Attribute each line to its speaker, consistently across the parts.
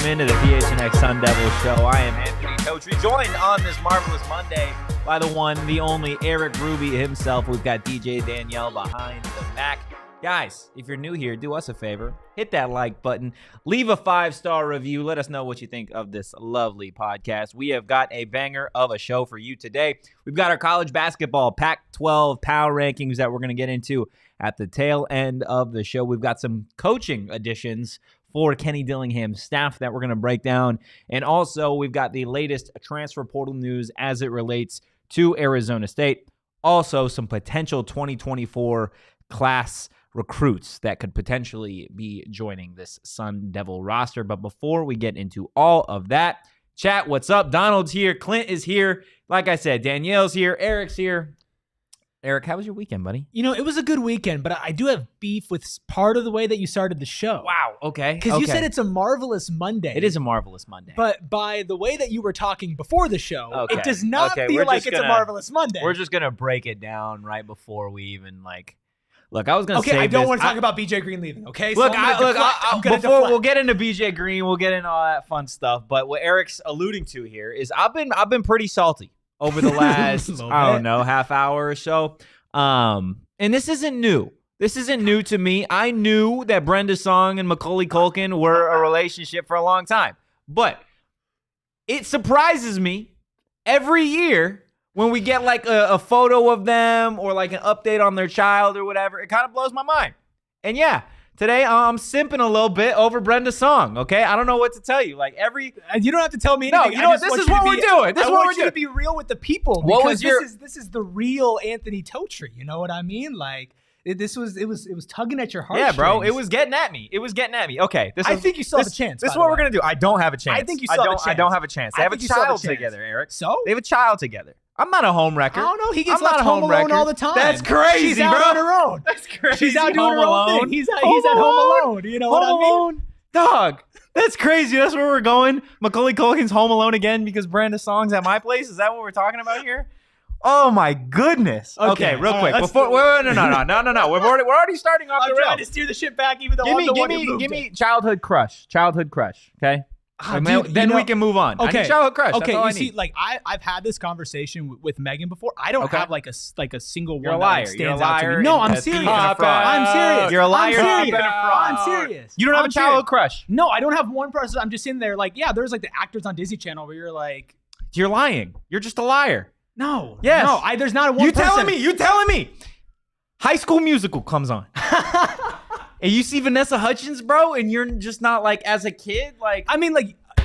Speaker 1: Into the PHNX Sun Devils show. I am Anthony Totri, joined on this marvelous Monday by the one, the only Erik Ruby himself. We've got DJ Danielle behind the Mac. Guys, if you're new here, do us a favor. Hit that like button. Leave a 5-star review. Let us know what you think of this lovely podcast. We have got a banger of a show for you today. We've got our college basketball Pac-12 power rankings that we're going to get into at the tail end of the show. We've got some coaching additions for Kenny Dillingham's staff that we're going to break down. And also, we've got the latest transfer portal news as it relates to Arizona State. Also, some potential 2024 class recruits that could potentially be joining this Sun Devil roster. But before we get into all of that, chat, what's up? Donald's here. Clint is here. Like I said, Danielle's here. Eric's here. Erik, how was your weekend, buddy?
Speaker 2: You know, it was a good weekend, but I do have beef with part of the way that you started the show.
Speaker 1: Wow, okay.
Speaker 2: Because you said it's a marvelous Monday.
Speaker 1: It is a marvelous Monday.
Speaker 2: But by the way that you were talking before the show, it does not feel like it's a marvelous Monday.
Speaker 1: We're just going to break it down right before we even, look, I was going to say
Speaker 2: I don't want to talk about BJ Green leaving, okay?
Speaker 1: Look, we'll get into BJ Green, we'll get into all that fun stuff, but what Eric's alluding to here is I've been pretty salty over the last, I don't know, half hour or so. And this isn't new. This isn't new to me. I knew that Brenda Song and Macaulay Culkin were a relationship for a long time. But it surprises me every year when we get a photo of them or an update on their child or whatever. It kind of blows my mind. And yeah, today I'm simping a little bit over Brenda Song, okay? I don't know what to tell you.
Speaker 2: You don't have to tell me anything.
Speaker 1: No, you know what? This is what we're doing. This is what we're doing.
Speaker 2: I want you to be real with the people because this is the real Anthony Totri. You know what I mean? It was tugging at your heart.
Speaker 1: Yeah, bro. It was getting at me. Okay.
Speaker 2: I think you still have a chance.
Speaker 1: This is what we're going to do. I don't have a chance.
Speaker 2: I think you still have a chance.
Speaker 1: I don't have a chance. They have a child together, Erik.
Speaker 2: So?
Speaker 1: They have a child together. I'm not a home wrecker.
Speaker 2: I don't know. He gets left home alone all the time.
Speaker 1: That's crazy,
Speaker 2: She's out
Speaker 1: bro.
Speaker 2: on her own.
Speaker 1: That's crazy.
Speaker 2: She's out doing her own thing. He's at home alone. You know what I mean?
Speaker 1: Dog. That's crazy. That's where we're going. Macaulay Culkin's home alone again because Brenda Song's at my place. Is that what we're talking about here? Oh my goodness. Okay, real quick. Before no. We're already starting off the rails.
Speaker 2: I'm trying to steer the ship back even though
Speaker 1: give me childhood crush. Okay? Then we can move on.
Speaker 2: Okay.
Speaker 1: I need childhood crush.
Speaker 2: Okay,
Speaker 1: you
Speaker 2: see, I've had this conversation with Megan before. I don't have a single
Speaker 1: You're
Speaker 2: one
Speaker 1: a liar.
Speaker 2: that stands
Speaker 1: You're a
Speaker 2: out
Speaker 1: liar.
Speaker 2: to me. No, I'm serious. I'm serious.
Speaker 1: You're a liar.
Speaker 2: I'm serious.
Speaker 1: You don't have a childhood crush.
Speaker 2: No, I don't have one person. I'm just in there there's the actors on Disney Channel where
Speaker 1: you're lying. You're just a liar.
Speaker 2: No.
Speaker 1: Yes.
Speaker 2: No, there's not a one person.
Speaker 1: You telling me. High School Musical comes on. And you see Vanessa Hudgens, bro, and you're just not as a kid,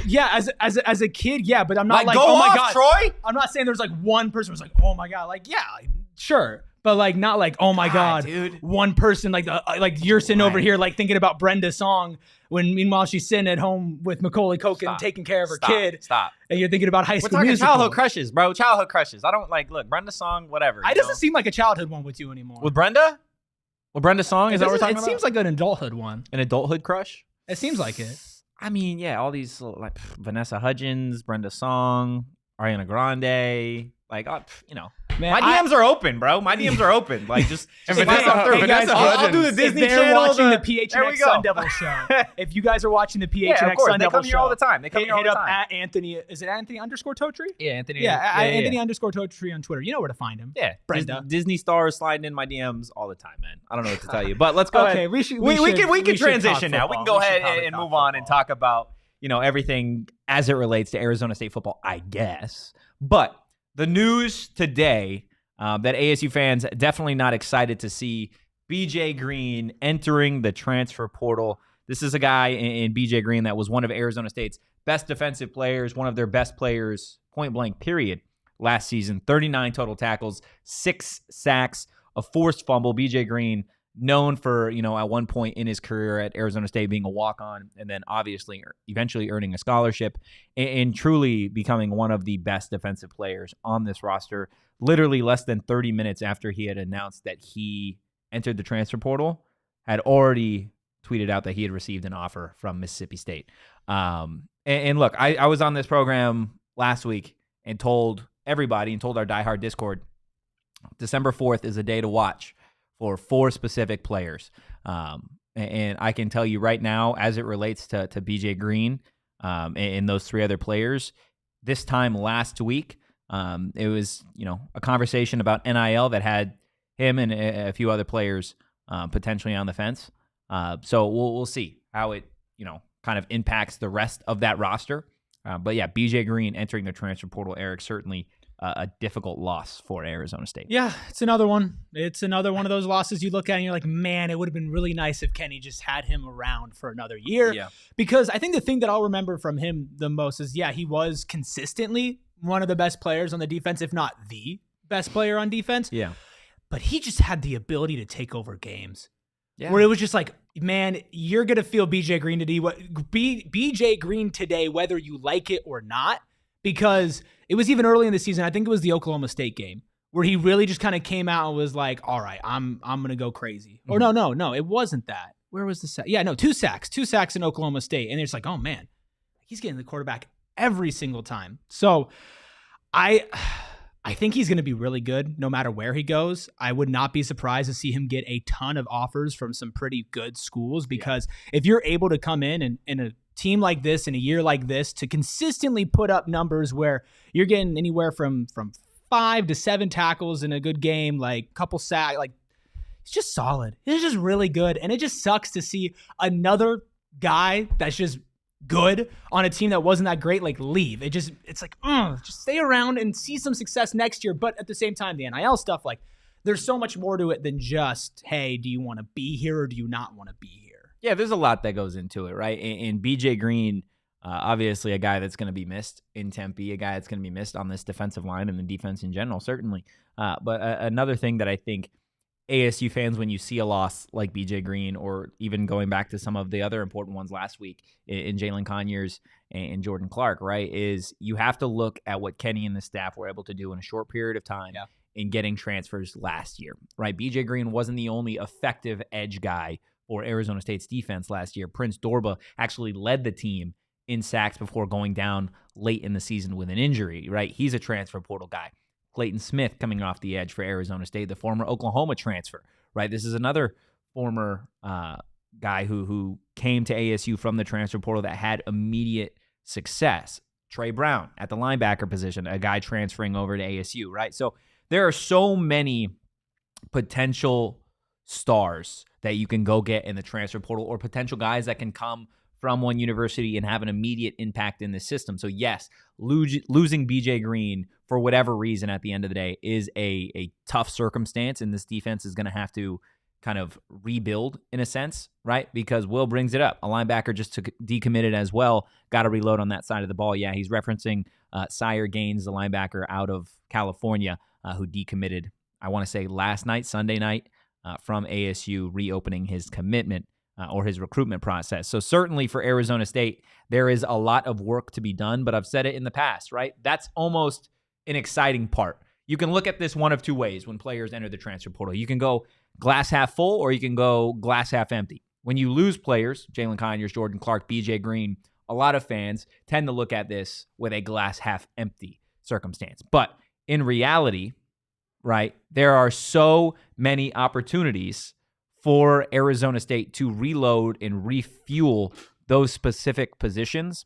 Speaker 2: yeah, as a kid, yeah, but I'm not
Speaker 1: go
Speaker 2: oh my
Speaker 1: off,
Speaker 2: god,
Speaker 1: Troy.
Speaker 2: I'm not saying there's one person who's oh my god, yeah, sure, but not oh my god,
Speaker 1: dude.
Speaker 2: One person you're sitting over here thinking about Brenda's song when meanwhile she's sitting at home with Macaulay Culkin taking care of her kid.
Speaker 1: Stop.
Speaker 2: And you're thinking about High School
Speaker 1: We're
Speaker 2: Musical.
Speaker 1: childhood crushes, bro. Childhood crushes. I don't look, Brenda's song, whatever.
Speaker 2: It doesn't seem like a childhood one with you anymore.
Speaker 1: With Brenda? With Brenda's song? Is that what we're talking about?
Speaker 2: It seems like an adulthood one.
Speaker 1: An adulthood crush?
Speaker 2: It seems like it.
Speaker 1: I mean, yeah, all these Vanessa Hudgens, Brenda Song, Ariana Grande, Man, my DMs are open, bro. My DMs are open.
Speaker 2: Just I'll do the Disney Channel. Watching the PHNX Sun Devils show. If you guys are watching the PHNX Sun Devils show,
Speaker 1: they come here all the time. They come here all the time.
Speaker 2: At Anthony. Is it Anthony _Totri?
Speaker 1: Yeah, Anthony.
Speaker 2: Yeah, Anthony _Totri on Twitter. You know where to find him.
Speaker 1: Yeah,
Speaker 2: Brenda.
Speaker 1: Disney stars sliding in my DMs all the time, man. I don't know what to tell you, but let's go ahead.
Speaker 2: We
Speaker 1: can transition now. We can go ahead and move on and talk about everything as it relates to Arizona State football, I guess. But the news today. That ASU fans definitely not excited to see BJ Green entering the transfer portal. This is a guy in BJ Green that was one of Arizona State's best defensive players, one of their best players, point blank, period, last season. 39 total tackles, 6 sacks, a forced fumble. BJ Green, known for, at one point in his career at Arizona State being a walk-on and then obviously eventually earning a scholarship and truly becoming one of the best defensive players on this roster. Literally less than 30 minutes after he had announced that he entered the transfer portal, had already tweeted out that he had received an offer from Mississippi State. And look, I was on this program last week and told everybody and told our diehard Discord, December 4th is a day to watch for 4 specific players. And I can tell you right now, as it relates to BJ Green and those 3 other players, this time last week, it was, a conversation about NIL that had him and a few other players potentially on the fence. So we'll see how it, kind of impacts the rest of that roster. But yeah, BJ Green entering the transfer portal, Erik, certainly a difficult loss for Arizona State.
Speaker 2: Yeah, it's another one. It's another one of those losses you look at and you're like, man, it would have been really nice if Kenny just had him around for another year.
Speaker 1: Yeah.
Speaker 2: Because I think the thing that I'll remember from him the most is, he was consistently one of the best players on the defense, if not the best player on defense.
Speaker 1: Yeah.
Speaker 2: But he just had the ability to take over games.
Speaker 1: Yeah.
Speaker 2: Where it was just like, man, you're going to feel BJ Green today, BJ Green today, whether you like it or not, because it was even early in the season. I think it was the Oklahoma State game where he really just kind of came out and was like, all right, I'm going to go crazy. Or no, it wasn't that. Where was the sack? Yeah, no, 2 sacks in Oklahoma State. And it's like, oh man, he's getting the quarterback every single time. So I think he's going to be really good no matter where he goes. I would not be surprised to see him get a ton of offers from some pretty good schools, because if you're able to come in a team like this in a year like this to consistently put up numbers where you're getting anywhere from 5 to 7 tackles in a good game, like couple sacks, like it's just solid. It's just really good. And it just sucks to see another guy that's just good on a team that wasn't that great, like leave. It's like, just stay around and see some success next year. But at the same time, the NIL stuff, like there's so much more to it than just, hey, do you want to be here or do you not want to be here?
Speaker 1: Yeah, there's a lot that goes into it, right? And BJ Green, obviously a guy that's going to be missed in Tempe, a guy that's going to be missed on this defensive line and the defense in general, certainly. But another thing that I think ASU fans, when you see a loss like BJ Green, or even going back to some of the other important ones last week in Jalen Conyers and Jordan Clark, right, is you have to look at what Kenny and the staff were able to do in a short period of time in getting transfers last year, right? BJ Green wasn't the only effective edge guy for Arizona State's defense last year. Prince Dorba actually led the team in sacks before going down late in the season with an injury, right? He's a transfer portal guy. Clayton Smith coming off the edge for Arizona State, the former Oklahoma transfer, right? This is another former guy who came to ASU from the transfer portal that had immediate success. Trey Brown at the linebacker position, a guy transferring over to ASU, right? So there are so many potential stars that you can go get in the transfer portal, or potential guys that can come from one university and have an immediate impact in the system. So yes, losing BJ Green for whatever reason at the end of the day is a tough circumstance, and this defense is going to have to kind of rebuild in a sense, right? Because Will brings it up. A linebacker just decommitted as well. Got to reload on that side of the ball. Yeah, he's referencing Sire Gaines, the linebacker out of California, who decommitted, I want to say last night, Sunday night, from ASU, reopening his commitment or his recruitment process. So certainly for Arizona State, there is a lot of work to be done, but I've said it in the past, right? That's almost an exciting part. You can look at this one of two ways when players enter the transfer portal. You can go glass half full, or you can go glass half empty. When you lose players, Jalen Conyers, Jordan Clark, BJ Green, a lot of fans tend to look at this with a glass half empty circumstance. But in reality, right, there are so many opportunities for Arizona State to reload and refuel those specific positions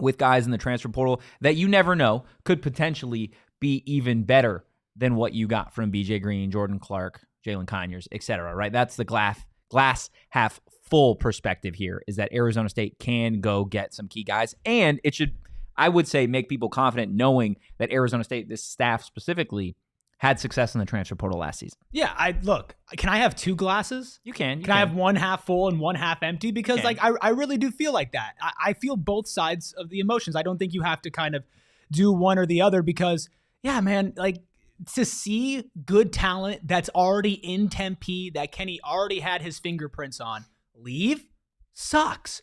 Speaker 1: with guys in the transfer portal that you never know could potentially be even better than what you got from BJ Green, Jordan Clark, Jalen Conyers, etc. Right? That's the glass half full perspective here, is that Arizona State can go get some key guys, and it should, I would say, make people confident knowing that Arizona State, this staff specifically, had success in the transfer portal last season.
Speaker 2: Yeah, look, can I have two glasses?
Speaker 1: You can.
Speaker 2: Can I have one half full and one half empty? Because I really do feel like that. I feel both sides of the emotions. I don't think you have to kind of do one or the other, because Yeah, man. Like, to see good talent that's already in Tempe, that Kenny already had his fingerprints on, leave sucks.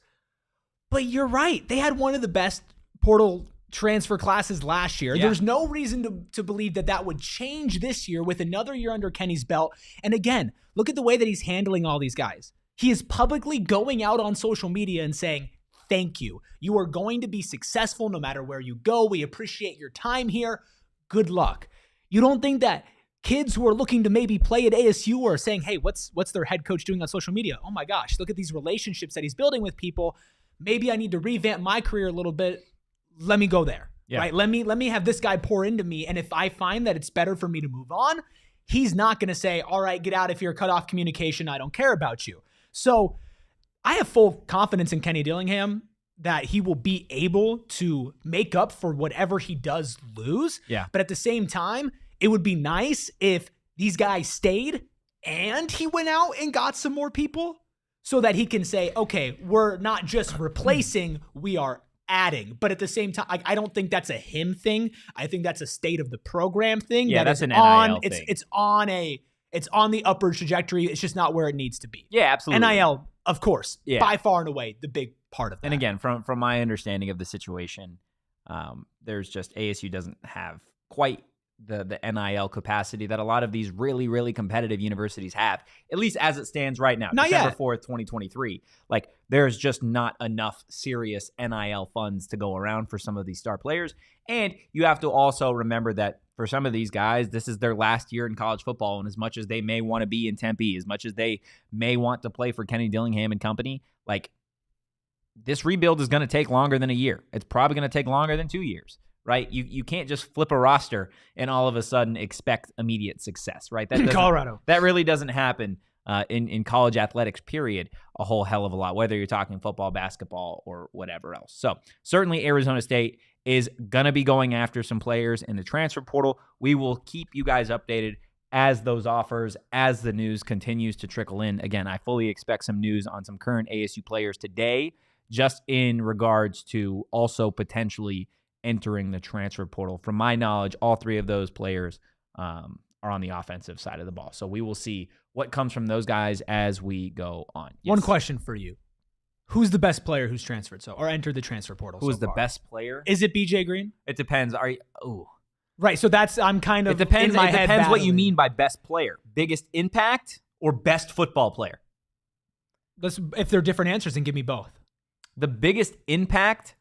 Speaker 2: But you're right. They had one of the best portal transfer classes last year.
Speaker 1: Yeah.
Speaker 2: There's no reason to believe that would change this year with another year under Kenny's belt. And again, look at the way that he's handling all these guys. He is publicly going out on social media and saying, thank you. You are going to be successful no matter where you go. We appreciate your time here. Good luck. You don't think that kids who are looking to maybe play at ASU are saying, hey, what's their head coach doing on social media? Oh my gosh, look at these relationships that he's building with people. Maybe I need to revamp my career a little bit. Let me go there, right? Let me have this guy pour into me. And if I find that it's better for me to move on, he's not going to say, all right, get out of here, cut off communication. I don't care about you. So I have full confidence in Kenny Dillingham that he will be able to make up for whatever he does lose.
Speaker 1: Yeah.
Speaker 2: But at the same time, it would be nice if these guys stayed and he went out and got some more people so that he can say, okay, we're not just replacing, we are adding. But at the same time, I don't think that's a him thing. I think that's a state of the program thing.
Speaker 1: Yeah, that's an
Speaker 2: NIL
Speaker 1: thing.
Speaker 2: It's on the upward trajectory. It's just not where it needs to be.
Speaker 1: Yeah, absolutely.
Speaker 2: NIL, of course, by far and away the big part of that.
Speaker 1: And again, from my understanding of the situation, there's just ASU doesn't have quite the NIL capacity that a lot of these really, really competitive universities have, at least as it stands right now.
Speaker 2: Not
Speaker 1: December
Speaker 2: yet.
Speaker 1: 4th, 2023. Like, there's just not enough serious NIL funds to go around for some of these star players. And you have to also remember that for some of these guys, this is their last year in college football. And as much as they may want to be in Tempe, as much as they may want to play for Kenny Dillingham and company, like, this rebuild is going to take longer than a year. It's probably going to take longer than 2 years. Right? You can't just flip a roster and all of a sudden expect immediate success, right? That
Speaker 2: Colorado.
Speaker 1: That really doesn't happen in college athletics, period, a whole hell of a lot, whether you're talking football, basketball, or whatever else. So certainly Arizona State is going to be going after some players in the transfer portal. We will keep you guys updated as those offers, as the news continues to trickle in. Again, I fully expect some news on some current ASU players today, just in regards to also potentially entering the transfer portal. From my knowledge, all three of those players are on the offensive side of the ball. So we will see what comes from those guys as we go on. Yes.
Speaker 2: One question for you. Who's the best player who's transferred or entered the transfer portal
Speaker 1: Who's
Speaker 2: so
Speaker 1: the
Speaker 2: far?
Speaker 1: best player?
Speaker 2: Is it BJ Green?
Speaker 1: It depends. Are you? Ooh.
Speaker 2: Right. So I'm kind of
Speaker 1: It depends.
Speaker 2: in my
Speaker 1: It
Speaker 2: head
Speaker 1: depends what you
Speaker 2: battling.
Speaker 1: mean by best player. Biggest impact or best football player?
Speaker 2: If they're different answers, then give me both.
Speaker 1: The biggest impact,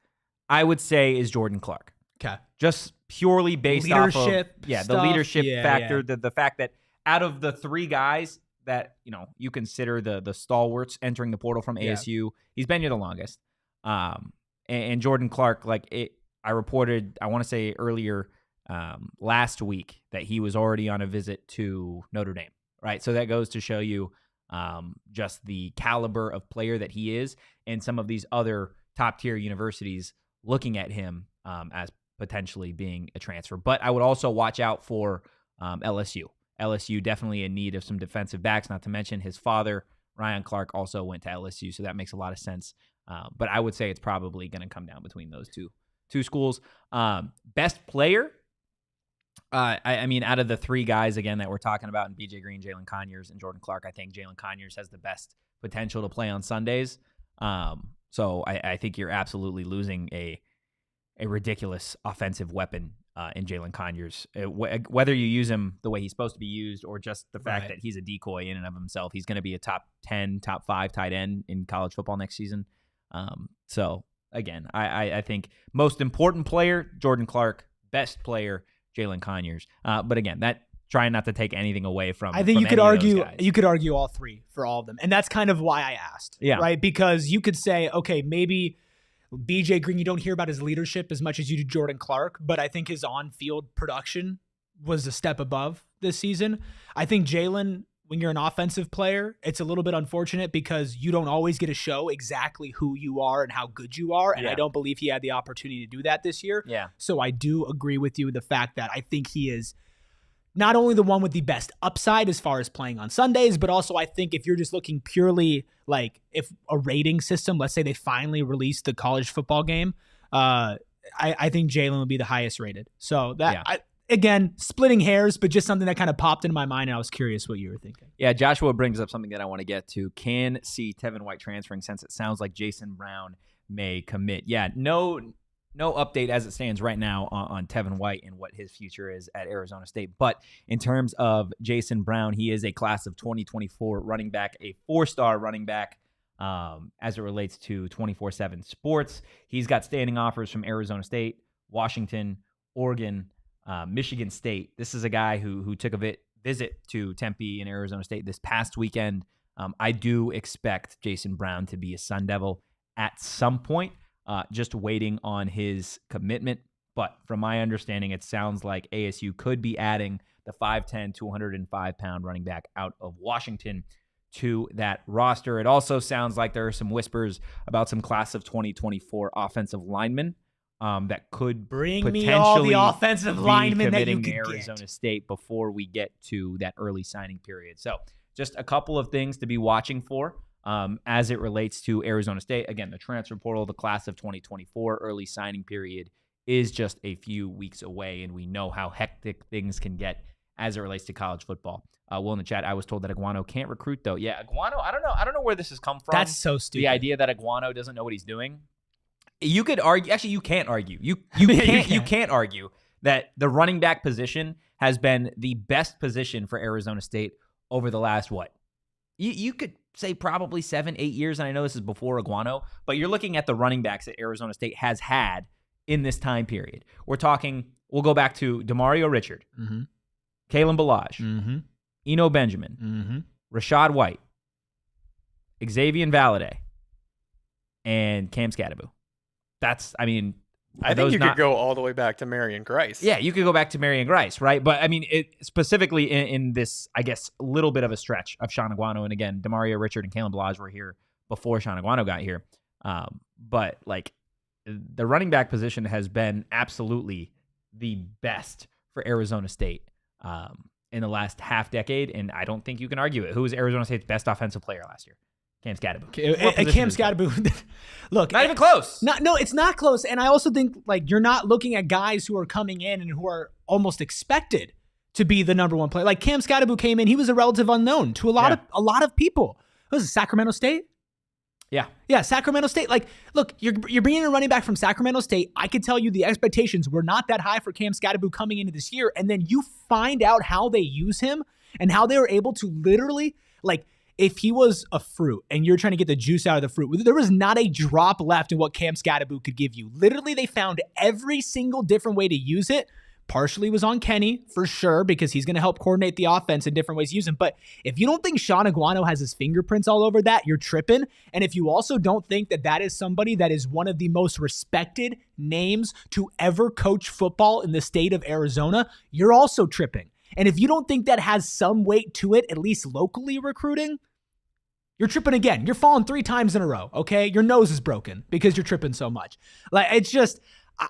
Speaker 1: I would say, is Jordan Clark.
Speaker 2: Okay.
Speaker 1: Just purely based
Speaker 2: Leadership
Speaker 1: off of the
Speaker 2: stuff.
Speaker 1: leadership
Speaker 2: Yeah,
Speaker 1: factor,
Speaker 2: yeah.
Speaker 1: the fact that out of the three guys that you consider the stalwarts entering the portal from ASU, he's been here the longest. And Jordan Clark, I reported, I want to say earlier last week that he was already on a visit to Notre Dame, right? So that goes to show you just the caliber of player that he is, and some of these other top tier universities looking at him as potentially being a transfer. But I would also watch out for LSU. LSU definitely in need of some defensive backs, not to mention his father, Ryan Clark, also went to LSU, so that makes a lot of sense. But I would say it's probably going to come down between those two schools. Best player, I mean, out of the three guys, again, that we're talking about in BJ Green, Jalen Conyers, and Jordan Clark, I think Jalen Conyers has the best potential to play on Sundays. So I think you're absolutely losing a ridiculous offensive weapon in Jalen Conyers. Whether you use him the way he's supposed to be used or just the fact that he's a decoy in and of himself, he's going to be a top 10, top 5 tight end in college football next season. So, again, I think most important player, Jordan Clark, best player, Jalen Conyers. But, again, trying not to take anything away from.
Speaker 2: I think you could argue.
Speaker 1: Guys.
Speaker 2: You could argue all three for all of them, and that's kind of why I asked.
Speaker 1: Yeah.
Speaker 2: Right. Because you could say, okay, maybe BJ Green, you don't hear about his leadership as much as you do Jordan Clark, but I think his on-field production was a step above this season. I think Jalen, when you're an offensive player, it's a little bit unfortunate because you don't always get to show exactly who you are and how good you are. And I don't believe he had the opportunity to do that this year.
Speaker 1: Yeah.
Speaker 2: So I do agree with you with the fact that I think he is not only the one with the best upside as far as playing on Sundays, but also I think if you're just looking purely like if a rating system, let's say they finally released the college football game, I think Jalen would be the highest rated. So that again, splitting hairs, but just something that kind of popped into my mind, and I was curious what you were thinking.
Speaker 1: Yeah, Joshua brings up something that I want to get to. Can see Tevin White transferring since it sounds like Jason Brown may commit. Yeah, no update as it stands right now on Tevin White and what his future is at Arizona State. But in terms of Jason Brown, he is a class of 2024 running back, a 4-star running back as it relates to 24/7 Sports. He's got standing offers from Arizona State, Washington, Oregon, Michigan State. This is a guy who took a visit to Tempe and Arizona State this past weekend. I do expect Jason Brown to be a Sun Devil at some point, just waiting on his commitment. But from my understanding, it sounds like ASU could be adding the 5'10", 205-pound running back out of Washington to that roster. It also sounds like there are some whispers about some class of 2024 offensive linemen that could
Speaker 2: bring me all the offensive linemen that you could
Speaker 1: get. Arizona State before we get to that early signing period. So just a couple of things to be watching for as it relates to Arizona State. Again, the transfer portal, the class of 2024 early signing period is just a few weeks away, and we know how hectic things can get as it relates to college football. Will in the chat, I was told that Iguano can't recruit though. Yeah, Iguano, I don't know where this has come from.
Speaker 2: That's so stupid.
Speaker 1: The idea that Iguano doesn't know what he's doing. You could argue, actually you can't argue. You can't argue that the running back position has been the best position for Arizona State over the last what? You could say probably 7-8 years, and I know this is before Iguano, but you're looking at the running backs that Arizona State has had in this time period. We're talking, we'll go back to Demario Richard, Kalen Ballage, Eno Benjamin, Rashad White, Xavier Valade, and Cam Scadaboo. That's, I mean,
Speaker 3: I think you could go all the way back to Marion Grice.
Speaker 1: Yeah, you could go back to Marion Grice, right? But I mean, it specifically in this, I guess, little bit of a stretch of Sean Iguano. And again, Demario Richard and Kalen Ballage were here before Sean Iguano got here. But like the running back position has been absolutely the best for Arizona State in the last half decade. And I don't think you can argue it. Who was Arizona State's best offensive player last year? Cam Scadaboo.
Speaker 2: Cam Scadaboo. Look,
Speaker 1: not even close.
Speaker 2: No, it's not close. And I also think like you're not looking at guys who are coming in and who are almost expected to be the number one player. Like Cam Scadaboo came in, he was a relative unknown to a lot of people. What was it, Sacramento State? Yeah, Sacramento State. Like, look, you're bringing in a running back from Sacramento State. I could tell you the expectations were not that high for Cam Scadaboo coming into this year, and then you find out how they use him and how they were able to literally like. If he was a fruit and you're trying to get the juice out of the fruit, there was not a drop left in what Cam Scadaboo could give you. Literally, they found every single different way to use it. Partially was on Kenny, for sure, because he's going to help coordinate the offense in different ways to use him. But if you don't think Sean Iguano has his fingerprints all over that, you're tripping. And if you also don't think that that is somebody that is one of the most respected names to ever coach football in the state of Arizona, you're also tripping. And if you don't think that has some weight to it, at least locally recruiting, you're tripping again. You're falling 3 times in a row, okay? Your nose is broken because you're tripping so much. Like, it's just,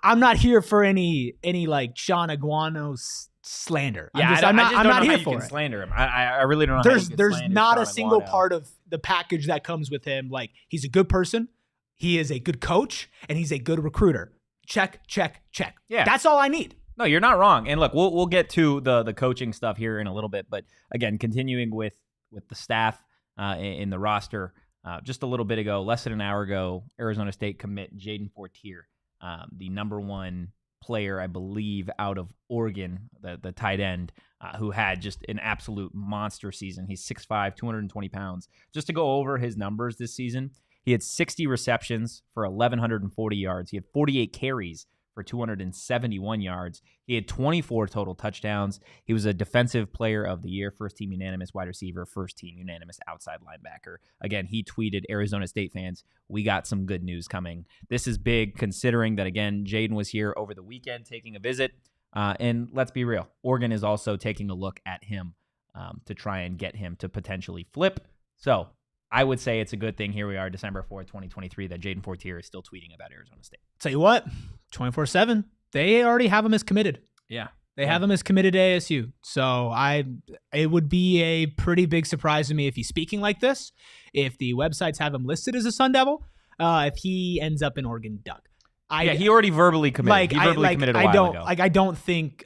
Speaker 2: I'm not here for any like Sean Iguano slander.
Speaker 1: Yeah, I'm not here for it. Slander him. I really don't know.
Speaker 2: There's not a single part of the package that comes with him. Like, he's a good person, he is a good coach, and he's a good recruiter. Check, check, check. Yeah, that's all I need.
Speaker 1: No, you're not wrong. And look, we'll get to the coaching stuff here in a little bit, but again, continuing with the staff in the roster, just a little bit ago, less than an hour ago, Arizona State commit Jaden Fortier, the number 1 player, I believe, out of Oregon, the tight end, who had just an absolute monster season. He's 6'5", 220 pounds. Just to go over his numbers this season, he had 60 receptions for 1,140 yards. He had 48 carries for 271 yards. He had 24 total touchdowns. He was a defensive player of the year, first team unanimous wide receiver, first team unanimous outside linebacker. Again, he tweeted, Arizona State fans, we got some good news coming. This is big considering that, again, Jaden was here over the weekend taking a visit. And let's be real, Oregon is also taking a look at him to try and get him to potentially flip. So I would say it's a good thing. Here we are, December 4th, 2023, that Jaden Fortier is still tweeting about Arizona State.
Speaker 2: Tell you what, 24/7, they already have him as committed.
Speaker 1: Yeah.
Speaker 2: They have him as committed to ASU. So it would be a pretty big surprise to me if he's speaking like this, if the websites have him listed as a Sun Devil, if he ends up in Oregon Duck.
Speaker 1: he already verbally committed. He verbally committed a while ago.
Speaker 2: I don't think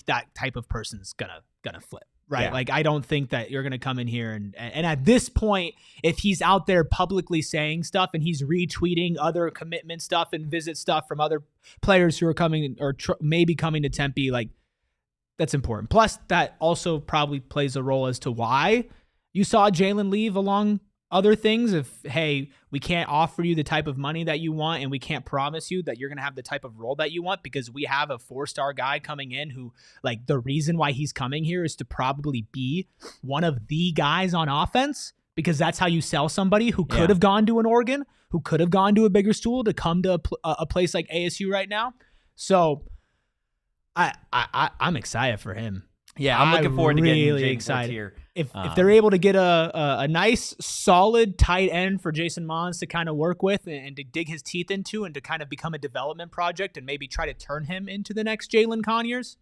Speaker 2: that type of person's gonna flip. Right.
Speaker 1: Yeah.
Speaker 2: Like, I don't think that you're going to come in here and at this point, if he's out there publicly saying stuff and he's retweeting other commitment stuff and visit stuff from other players who are coming or maybe coming to Tempe, like, that's important. Plus, that also probably plays a role as to why you saw Jalen leave along other things. If, hey, we can't offer you the type of money that you want and we can't promise you that you're going to have the type of role that you want because we have a 4-star guy coming in who, like, the reason why he's coming here is to probably be one of the guys on offense, because that's how you sell somebody who could have gone to an Oregon, who could have gone to a bigger school to come to a place like ASU right now. So I'm excited for him.
Speaker 1: Yeah, I'm looking forward to getting Jaden
Speaker 2: excited
Speaker 1: here.
Speaker 2: If they're able to get a nice, solid tight end for Jason Mons to kind of work with and to dig his teeth into and to kind of become a development project and maybe try to turn him into the next Jalen Conyers,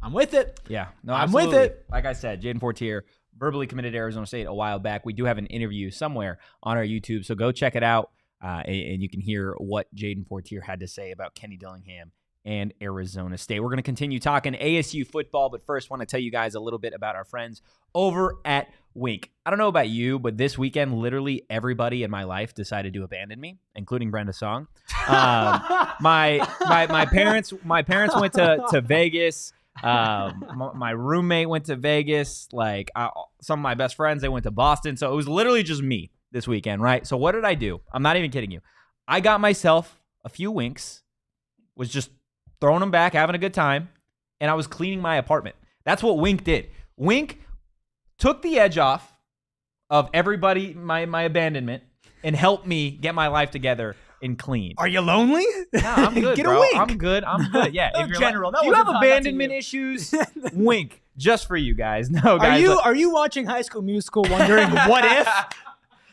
Speaker 2: I'm with it.
Speaker 1: Yeah, no,
Speaker 2: I'm with it.
Speaker 1: Like I said, Jaden Fortier verbally committed to Arizona State a while back. We do have an interview somewhere on our YouTube, so go check it out, and you can hear what Jaden Fortier had to say about Kenny Dillingham and Arizona State. We're going to continue talking ASU football, but first want to tell you guys a little bit about our friends over at Wink. I don't know about you, but this weekend, literally everybody in my life decided to abandon me, including Brenda Song. My parents went to Vegas. My roommate went to Vegas. Some of my best friends, they went to Boston. So it was literally just me this weekend, right? So what did I do? I'm not even kidding you. I got myself a few winks, was just throwing them back, having a good time, and I was cleaning my apartment. That's what Wink did. Wink took the edge off of everybody, my abandonment, and helped me get my life together and clean.
Speaker 2: Are you lonely?
Speaker 1: No, I'm good,
Speaker 2: Get
Speaker 1: bro.
Speaker 2: a Wink.
Speaker 1: I'm good. Yeah. If you're
Speaker 2: general.
Speaker 1: you have abandonment issues, Wink. Just for you guys. No, guys.
Speaker 2: Are you watching High School Musical wondering what if?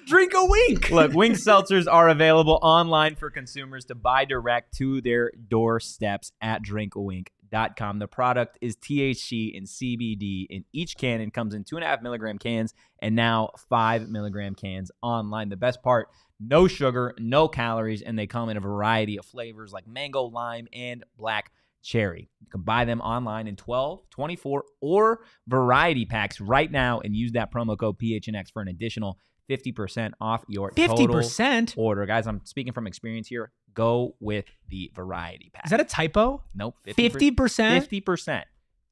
Speaker 2: Drink a Wink.
Speaker 1: Look, Wink seltzers are available online for consumers to buy direct to their doorsteps at drinkawink.com. The product is THC and CBD in each can and comes in 2.5 milligram cans and now 5 milligram cans online. The best part, no sugar, no calories, and they come in a variety of flavors like mango, lime, and black cherry. You can buy them online in 12, 24, or variety packs right now and use that promo code PHNX for an additional 50% off your
Speaker 2: 50%
Speaker 1: total order. Guys, I'm speaking from experience here. Go with the variety pack.
Speaker 2: Is that a typo?
Speaker 1: Nope.
Speaker 2: 50%?
Speaker 1: 50%.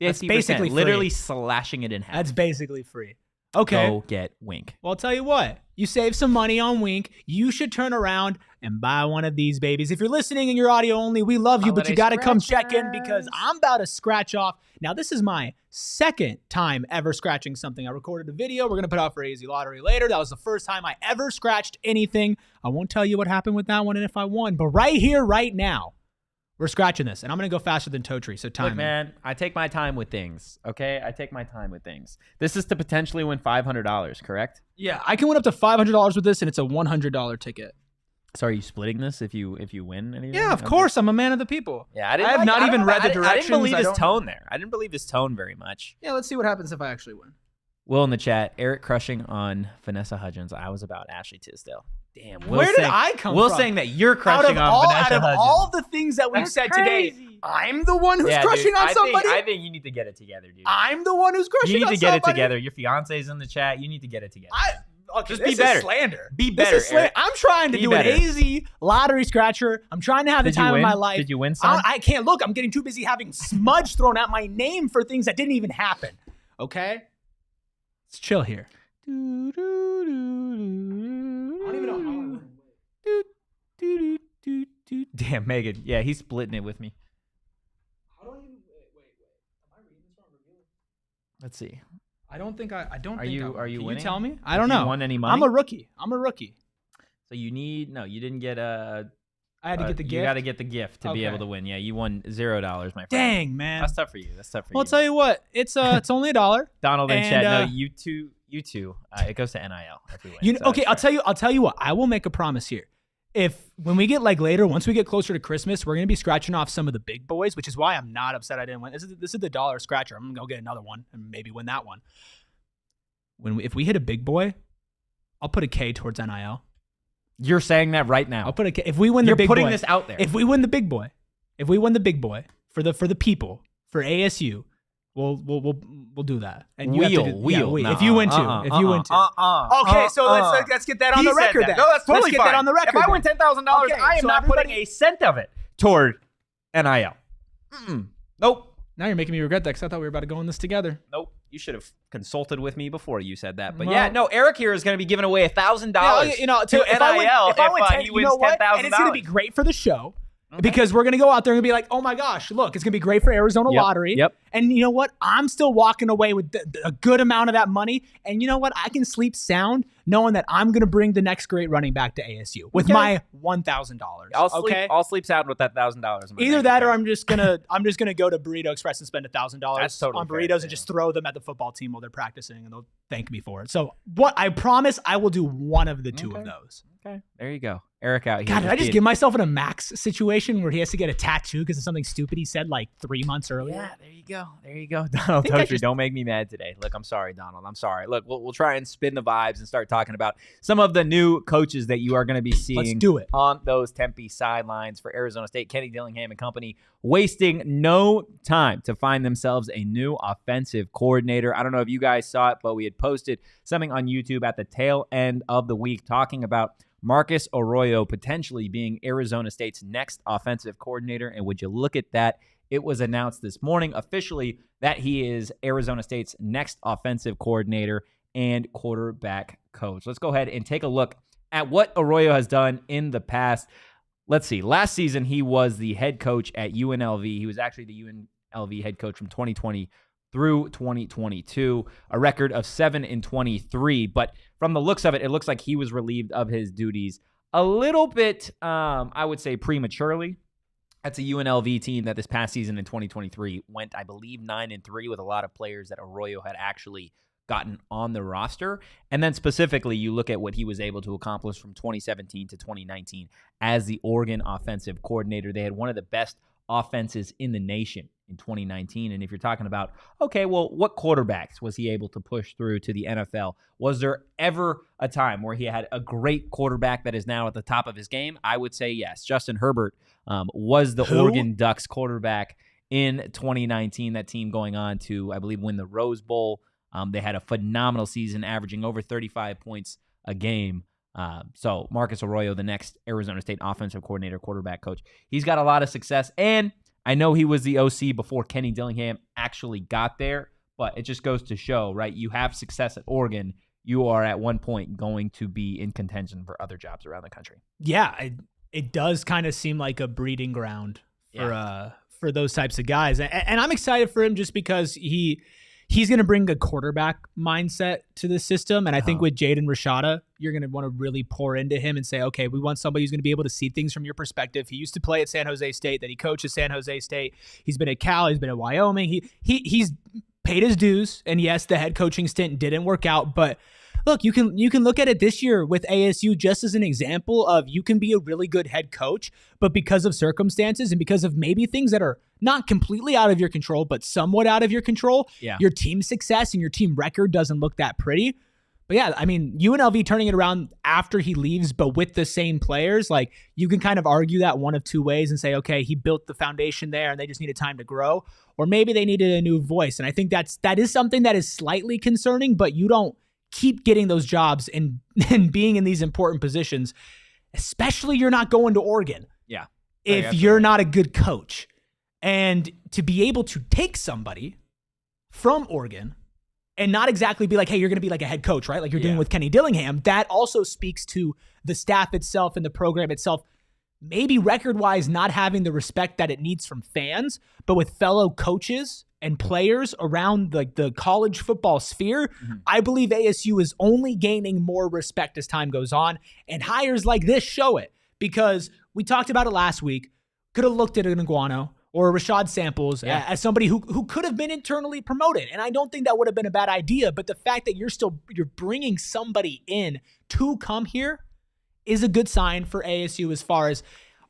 Speaker 2: That's basically
Speaker 1: literally
Speaker 2: free.
Speaker 1: slashing it in half.
Speaker 2: That's basically free. Okay.
Speaker 1: Go get Wink.
Speaker 2: Well, I'll tell you what. You save some money on Wink. You should turn around and buy one of these babies. If you're listening and you're audio only, we love you, but you got to come check in because I'm about to scratch off. Now, this is my second time ever scratching something. I recorded a video. We're going to put out for AZ Lottery later. That was the first time I ever scratched anything. I won't tell you what happened with that one and if I won, but right here, right now, we're scratching this, and I'm going to go faster than Totri, so time.
Speaker 1: Look, man, I take my time with things, okay? I take my time with things. This is to potentially win $500, correct?
Speaker 2: Yeah, I can win up to $500 with this, and it's a $100 ticket.
Speaker 1: So are you splitting this if you win anything?
Speaker 2: Yeah, of course. I'm a man of the people.
Speaker 1: Yeah,
Speaker 2: I have not even read the directions.
Speaker 1: I didn't believe his tone there. I didn't believe his tone very much.
Speaker 2: Yeah, let's see what happens if I actually win.
Speaker 1: Will in the chat, Erik crushing on Vanessa Hudgens. I was about Ashley Tisdale. Damn.
Speaker 2: Where did I come from?
Speaker 1: Will saying that you're crushing on Vanessa Hudgens.
Speaker 2: Out of all the things that we've said today, I'm the one who's crushing on somebody?
Speaker 1: I think you need to get it together, dude.
Speaker 2: I'm the one who's crushing on somebody?
Speaker 1: You need to get it together. Your fiance's in the chat. You need to get it together.
Speaker 2: Just
Speaker 1: be better.
Speaker 2: Slander.
Speaker 1: Be better, Erik.
Speaker 2: I'm trying to do an AZ lottery scratcher. I'm trying to have the time of my life.
Speaker 1: Did you win some?
Speaker 2: I can't look. I'm getting too busy having smudge thrown at my name for things that didn't even happen. Okay? Let's chill here. I don't even know how I win.
Speaker 1: Damn, Megan. Yeah, he's splitting it with me.
Speaker 2: How do I even wait? Am I reading this wrong?
Speaker 1: Let's see.
Speaker 2: I don't think I don't.
Speaker 1: Are you
Speaker 2: Can
Speaker 1: winning?
Speaker 2: You tell me. I don't know.
Speaker 1: You won any money?
Speaker 2: I'm a rookie.
Speaker 1: So you didn't get a.
Speaker 2: I had to get the gift.
Speaker 1: You got to get the gift to be able to win. Yeah, you won $0, my friend.
Speaker 2: Dang, man.
Speaker 1: That's tough for you.
Speaker 2: Well, I'll tell you what. It's only $1.
Speaker 1: Donald in chat. No, you too. It goes to NIL if we win.
Speaker 2: Okay, I'll tell you what. I will make a promise here. When we get later, once we get closer to Christmas, we're gonna be scratching off some of the big boys, which is why I'm not upset I didn't win. This is the $1 scratcher. I'm gonna go get another one and maybe win that one. If we hit a big boy, I'll put a K towards NIL.
Speaker 1: You're saying that right now.
Speaker 2: I'll put if we win the big boy.
Speaker 1: You're putting this out there.
Speaker 2: If we win the big boy, for the people, for ASU, we'll do that. And you if you win two. Okay, so let's get that on the record then.
Speaker 1: No, that's totally
Speaker 2: Let's get that on the record.
Speaker 1: If I win $10,000, I am not putting a cent of it toward NIL. Nope.
Speaker 2: Now you're making me regret that because I thought we were about to go on this together.
Speaker 1: Nope. You should have consulted with me before you said that. But Erik here is going to be giving away $1,000 to NIL if he wins $10,000.
Speaker 2: And it's going to be great for the show. Okay. Because we're going to go out there and be like, oh my gosh, look, it's going to be great for Arizona Lottery.
Speaker 1: Yep.
Speaker 2: And you know what? I'm still walking away with a good amount of that money. And you know what? I can sleep sound knowing that I'm going to bring the next great running back to ASU with my $1,000.
Speaker 1: I'll sleep sound with that $1,000.
Speaker 2: Either that or I'm just going to go to Burrito Express and spend $1,000 on burritos and just throw them at the football team while they're practicing, and they'll thank me for it. So I promise I will do one of the two of those.
Speaker 1: Okay. There you go. Erik out here.
Speaker 2: God, did I just give myself in a Max situation where he has to get a tattoo because of something stupid he said like 3 months earlier?
Speaker 1: Yeah, there you go. Donald Totri, don't make me mad today. Look, I'm sorry, Donald. I'm sorry. Look, we'll try and spin the vibes and start talking about some of the new coaches that you are going to be seeing
Speaker 2: Let's do it.
Speaker 1: On those Tempe sidelines for Arizona State. Kenny Dillingham and company wasting no time to find themselves a new offensive coordinator. I don't know if you guys saw it, but we had posted something on YouTube at the tail end of the week talking about Marcus Arroyo potentially being Arizona State's next offensive coordinator. And would you look at that? It was announced this morning officially that he is Arizona State's next offensive coordinator and quarterback coach. Let's go ahead and take a look at what Arroyo has done in the past. Let's see. Last season, he was the head coach at UNLV. He was actually the UNLV head coach from 2020 through 2022, a record of 7-23. But from the looks of it, it looks like he was relieved of his duties a little bit, I would say, prematurely. That's a UNLV team that this past season in 2023 went, I believe, 9-3 with a lot of players that Arroyo had actually gotten on the roster. And then specifically, you look at what he was able to accomplish from 2017 to 2019 as the Oregon offensive coordinator. They had one of the best offenses in the nation in 2019. And if you're talking about, okay, well, what quarterbacks was he able to push through to the NFL? Was there ever a time where he had a great quarterback that is now at the top of his game? I would say yes. Justin Herbert was the Oregon Ducks quarterback in 2019. That team going on to, I believe, win the Rose Bowl. They had a phenomenal season, averaging over 35 points a game. So Marcus Arroyo, the next Arizona State offensive coordinator, quarterback coach, he's got a lot of success. And I know he was the OC before Kenny Dillingham actually got there, but it just goes to show, right? You have success at Oregon, you are at one point going to be in contention for other jobs around the country.
Speaker 2: Yeah, it does kind of seem like a breeding ground for those types of guys. And I'm excited for him just because he's going to bring a quarterback mindset to the system. And I think with Jaden Rashada, you're going to want to really pour into him and say, okay, we want somebody who's going to be able to see things from your perspective. He used to play at San Jose State, then he coaches San Jose State. He's been at Cal. He's been at Wyoming. He's paid his dues. And yes, the head coaching stint didn't work out, but look, you can look at it this year with ASU just as an example of you can be a really good head coach, but because of circumstances and because of maybe things that are not completely out of your control, but somewhat out of your control, your team success and your team record doesn't look that pretty. But yeah, I mean, UNLV turning it around after he leaves, but with the same players, like you can kind of argue that one of two ways and say, okay, he built the foundation there and they just needed time to grow, or maybe they needed a new voice. And I think that is something that is slightly concerning, but you don't keep getting those jobs and being in these important positions, especially you're not going to Oregon.
Speaker 1: Yeah.
Speaker 2: If you're not a good coach. And to be able to take somebody from Oregon and not exactly be like, hey, you're going to be like a head coach, right? Like you're doing with Kenny Dillingham. That also speaks to the staff itself and the program itself, maybe record-wise not having the respect that it needs from fans, but with fellow coaches and players around the college football sphere, I believe ASU is only gaining more respect as time goes on. And hires like this show it, because we talked about it last week. Could have looked at an Iguano or Rashad Samples as somebody who could have been internally promoted. And I don't think that would have been a bad idea. But the fact that you're bringing somebody in to come here is a good sign for ASU as far as,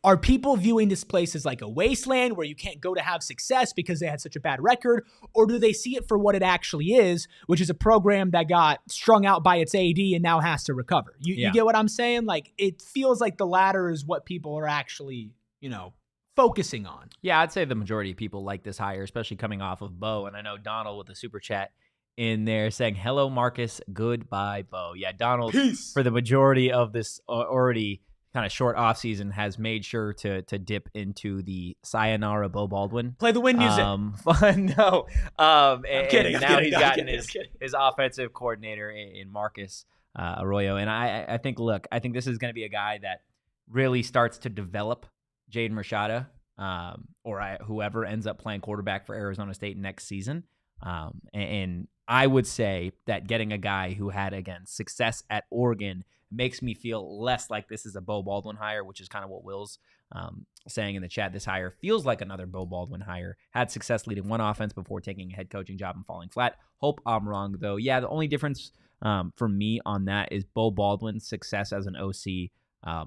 Speaker 2: Are people viewing this place as like a wasteland where you can't go to have success because they had such a bad record? Or do they see it for what it actually is, which is a program that got strung out by its AD and now has to recover? You get what I'm saying? Like, it feels like the latter is what people are actually, focusing on.
Speaker 1: Yeah, I'd say the majority of people like this hire, especially coming off of Bo. And I know Donald with the super chat in there saying, hello, Marcus, goodbye, Bo. Yeah, Donald, peace. For the majority of this already kind of short off season has made sure to dip into the Sayonara Bo Baldwin.
Speaker 2: Play the wind music.
Speaker 1: No.
Speaker 2: I'm kidding.
Speaker 1: He's gotten his offensive coordinator in Marcus Arroyo. And I think this is going to be a guy that really starts to develop Jaden Rashada or whoever ends up playing quarterback for Arizona State next season. And I would say that getting a guy who had, again, success at Oregon makes me feel less like this is a Bo Baldwin hire, which is kind of what Will's saying in the chat. This hire feels like another Bo Baldwin hire. Had success leading one offense before taking a head coaching job and falling flat. Hope I'm wrong, though. Yeah, the only difference for me on that is Bo Baldwin's success as an OC,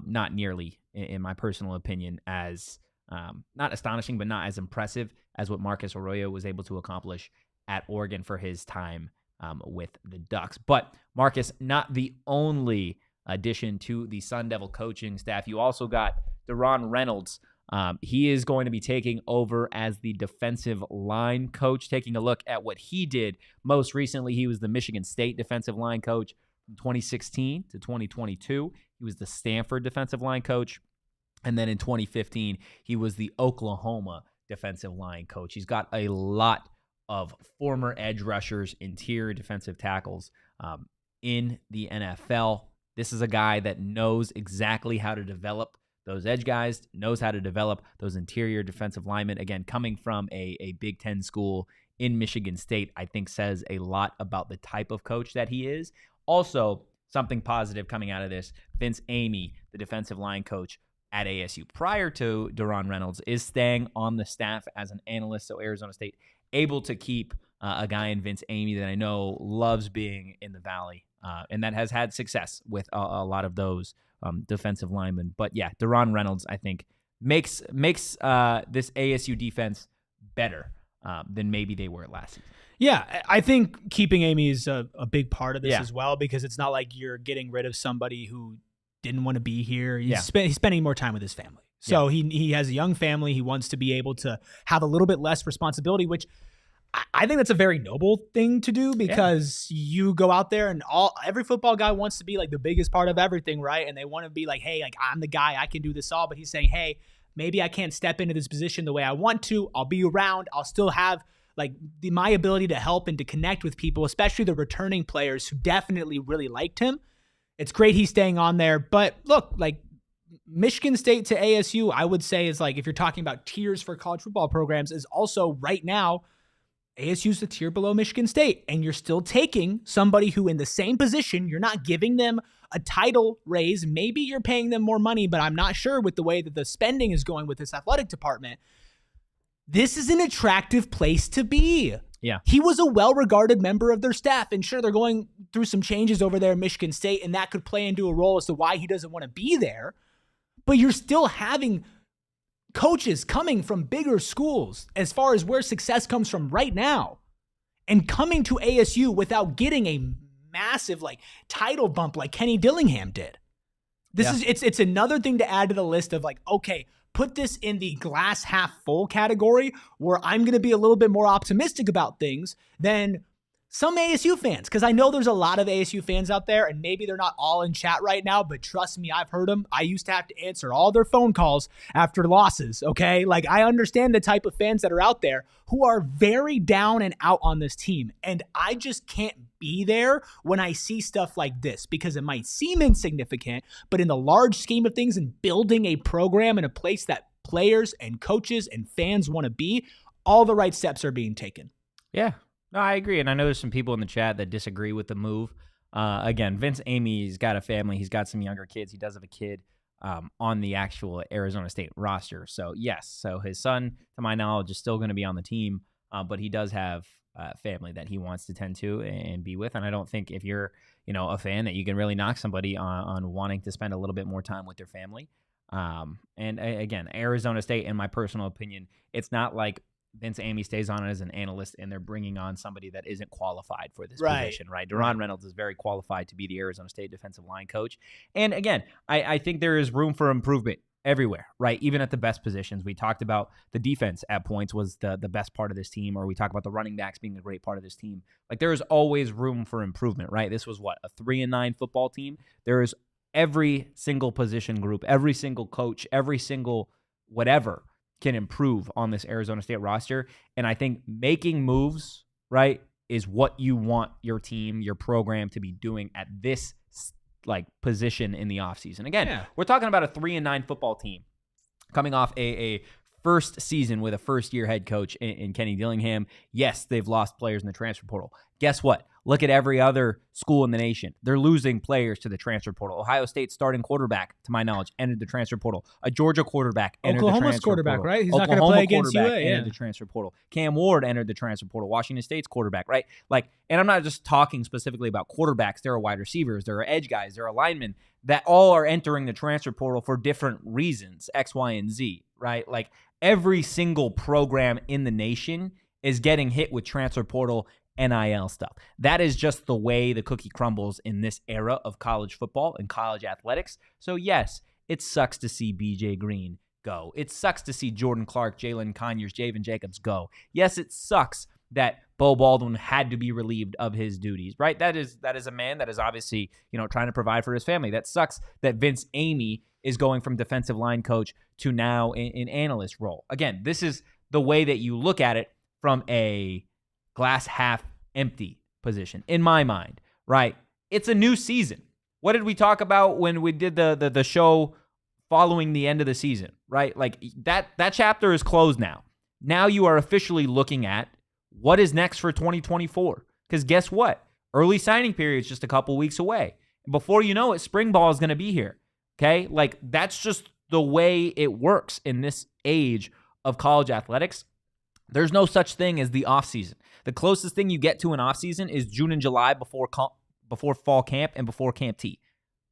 Speaker 1: not nearly, in my personal opinion, as not astonishing, but not as impressive as what Marcus Arroyo was able to accomplish at Oregon for his time with the Ducks. But Marcus, not the only addition to the Sun Devil coaching staff. You also got Diron Reynolds. He is going to be taking over as the defensive line coach. Taking a look at what he did most recently, he was the Michigan State defensive line coach from 2016 to 2022. He was the Stanford defensive line coach. And then in 2015, he was the Oklahoma defensive line coach. He's got a lot of former edge rushers, interior defensive tackles in the NFL. This is a guy that knows exactly how to develop those edge guys, knows how to develop those interior defensive linemen. Again, coming from a Big Ten school in Michigan State, I think says a lot about the type of coach that he is. Also, something positive coming out of this, Vince Amey, the defensive line coach at ASU prior to Diron Reynolds, is staying on the staff as an analyst. So Arizona State able to keep a guy in Vince Amey that I know loves being in the Valley and that has had success with a lot of those defensive linemen. But yeah, Diron Reynolds, I think, makes this ASU defense better than maybe they were last season.
Speaker 2: Yeah, I think keeping Amey is a big part of this as well, because it's not like you're getting rid of somebody who didn't want to be here. He's spending more time with his family. So he has a young family. He wants to be able to have a little bit less responsibility, which I think that's a very noble thing to do, because you go out there and every football guy wants to be like the biggest part of everything, right? And they want to be like, hey, like I'm the guy, I can do this all. But he's saying, hey, maybe I can't step into this position the way I want to. I'll be around. I'll still have like my ability to help and to connect with people, especially the returning players who definitely really liked him. It's great he's staying on there. But look, like Michigan State to ASU, I would say is like, if you're talking about tiers for college football programs, is also right now, ASU's the tier below Michigan State. And you're still taking somebody who in the same position, you're not giving them a title raise. Maybe you're paying them more money, but I'm not sure with the way that the spending is going with this athletic department. This is an attractive place to be.
Speaker 1: Yeah.
Speaker 2: He was a well-regarded member of their staff, and sure, they're going through some changes over there in Michigan State, and that could play into a role as to why he doesn't want to be there. But you're still having coaches coming from bigger schools as far as where success comes from right now, and coming to ASU without getting a massive like title bump like Kenny Dillingham did. It's another thing to add to the list of like, okay, put this in the glass half full category where I'm going to be a little bit more optimistic about things than some ASU fans, because I know there's a lot of ASU fans out there, and maybe they're not all in chat right now, but trust me, I've heard them. I used to have to answer all their phone calls after losses, okay? Like, I understand the type of fans that are out there who are very down and out on this team, and I just can't be there when I see stuff like this, because it might seem insignificant, but in the large scheme of things and building a program in a place that players and coaches and fans want to be, all the right steps are being taken.
Speaker 1: Yeah. No, I agree, and I know there's some people in the chat that disagree with the move. Again, Vince Amey's got a family. He's got some younger kids. He does have a kid on the actual Arizona State roster. So, yes, so his son, to my knowledge, is still going to be on the team, but he does have family that he wants to tend to and be with. And I don't think if you're a fan that you can really knock somebody on wanting to spend a little bit more time with their family. Again, Arizona State, in my personal opinion, it's not like Vince Amey stays on as an analyst and they're bringing on somebody that isn't qualified for this position, right? Diron Reynolds is very qualified to be the Arizona State defensive line coach. And again, I think there is room for improvement everywhere, right? Even at the best positions. We talked about the defense at points was the best part of this team, or we talk about the running backs being a great part of this team. Like, there is always room for improvement, right? This was a 3-9 football team. There is every single position group, every single coach, every single whatever can improve on this Arizona State roster. And I think making moves, right, is what you want your team, your program to be doing at this position in the offseason. Again, we're talking about a 3-9 football team coming off a first season with a first-year head coach in Kenny Dillingham. Yes, they've lost players in the transfer portal. Guess what? Look at every other school in the nation. They're losing players to the transfer portal. Ohio State's starting quarterback, to my knowledge, entered the transfer portal. A Georgia quarterback entered the transfer portal.
Speaker 2: Oklahoma's quarterback, right? He's not going to play against UA.
Speaker 1: Entered the transfer portal. Cam Ward entered the transfer portal. Washington State's quarterback, right? And I'm not just talking specifically about quarterbacks. There are wide receivers. There are edge guys. There are linemen that all are entering the transfer portal for different reasons, X, Y, and Z, right? Every single program in the nation is getting hit with transfer portal NIL stuff. That is just the way the cookie crumbles in this era of college football and college athletics. So yes, it sucks to see BJ Green go. It sucks to see Jordan Clark, Jalen Conyers, Javen Jacobs go. Yes, it sucks that Bo Baldwin had to be relieved of his duties, right? That is a man that is obviously, trying to provide for his family. That sucks that Vince Amey is going from defensive line coach to now in analyst role. Again, this is the way that you look at it from a glass half empty position, in my mind, right? It's a new season. What did we talk about when we did the show following the end of the season, right? That chapter is closed now. Now you are officially looking at what is next for 2024. Because guess what? Early signing period is just a couple weeks away. Before you know it, spring ball is going to be here. Okay? That's just the way it works in this age of college athletics. There's no such thing as the offseason. The closest thing you get to an offseason is June and July before fall camp and before Camp T.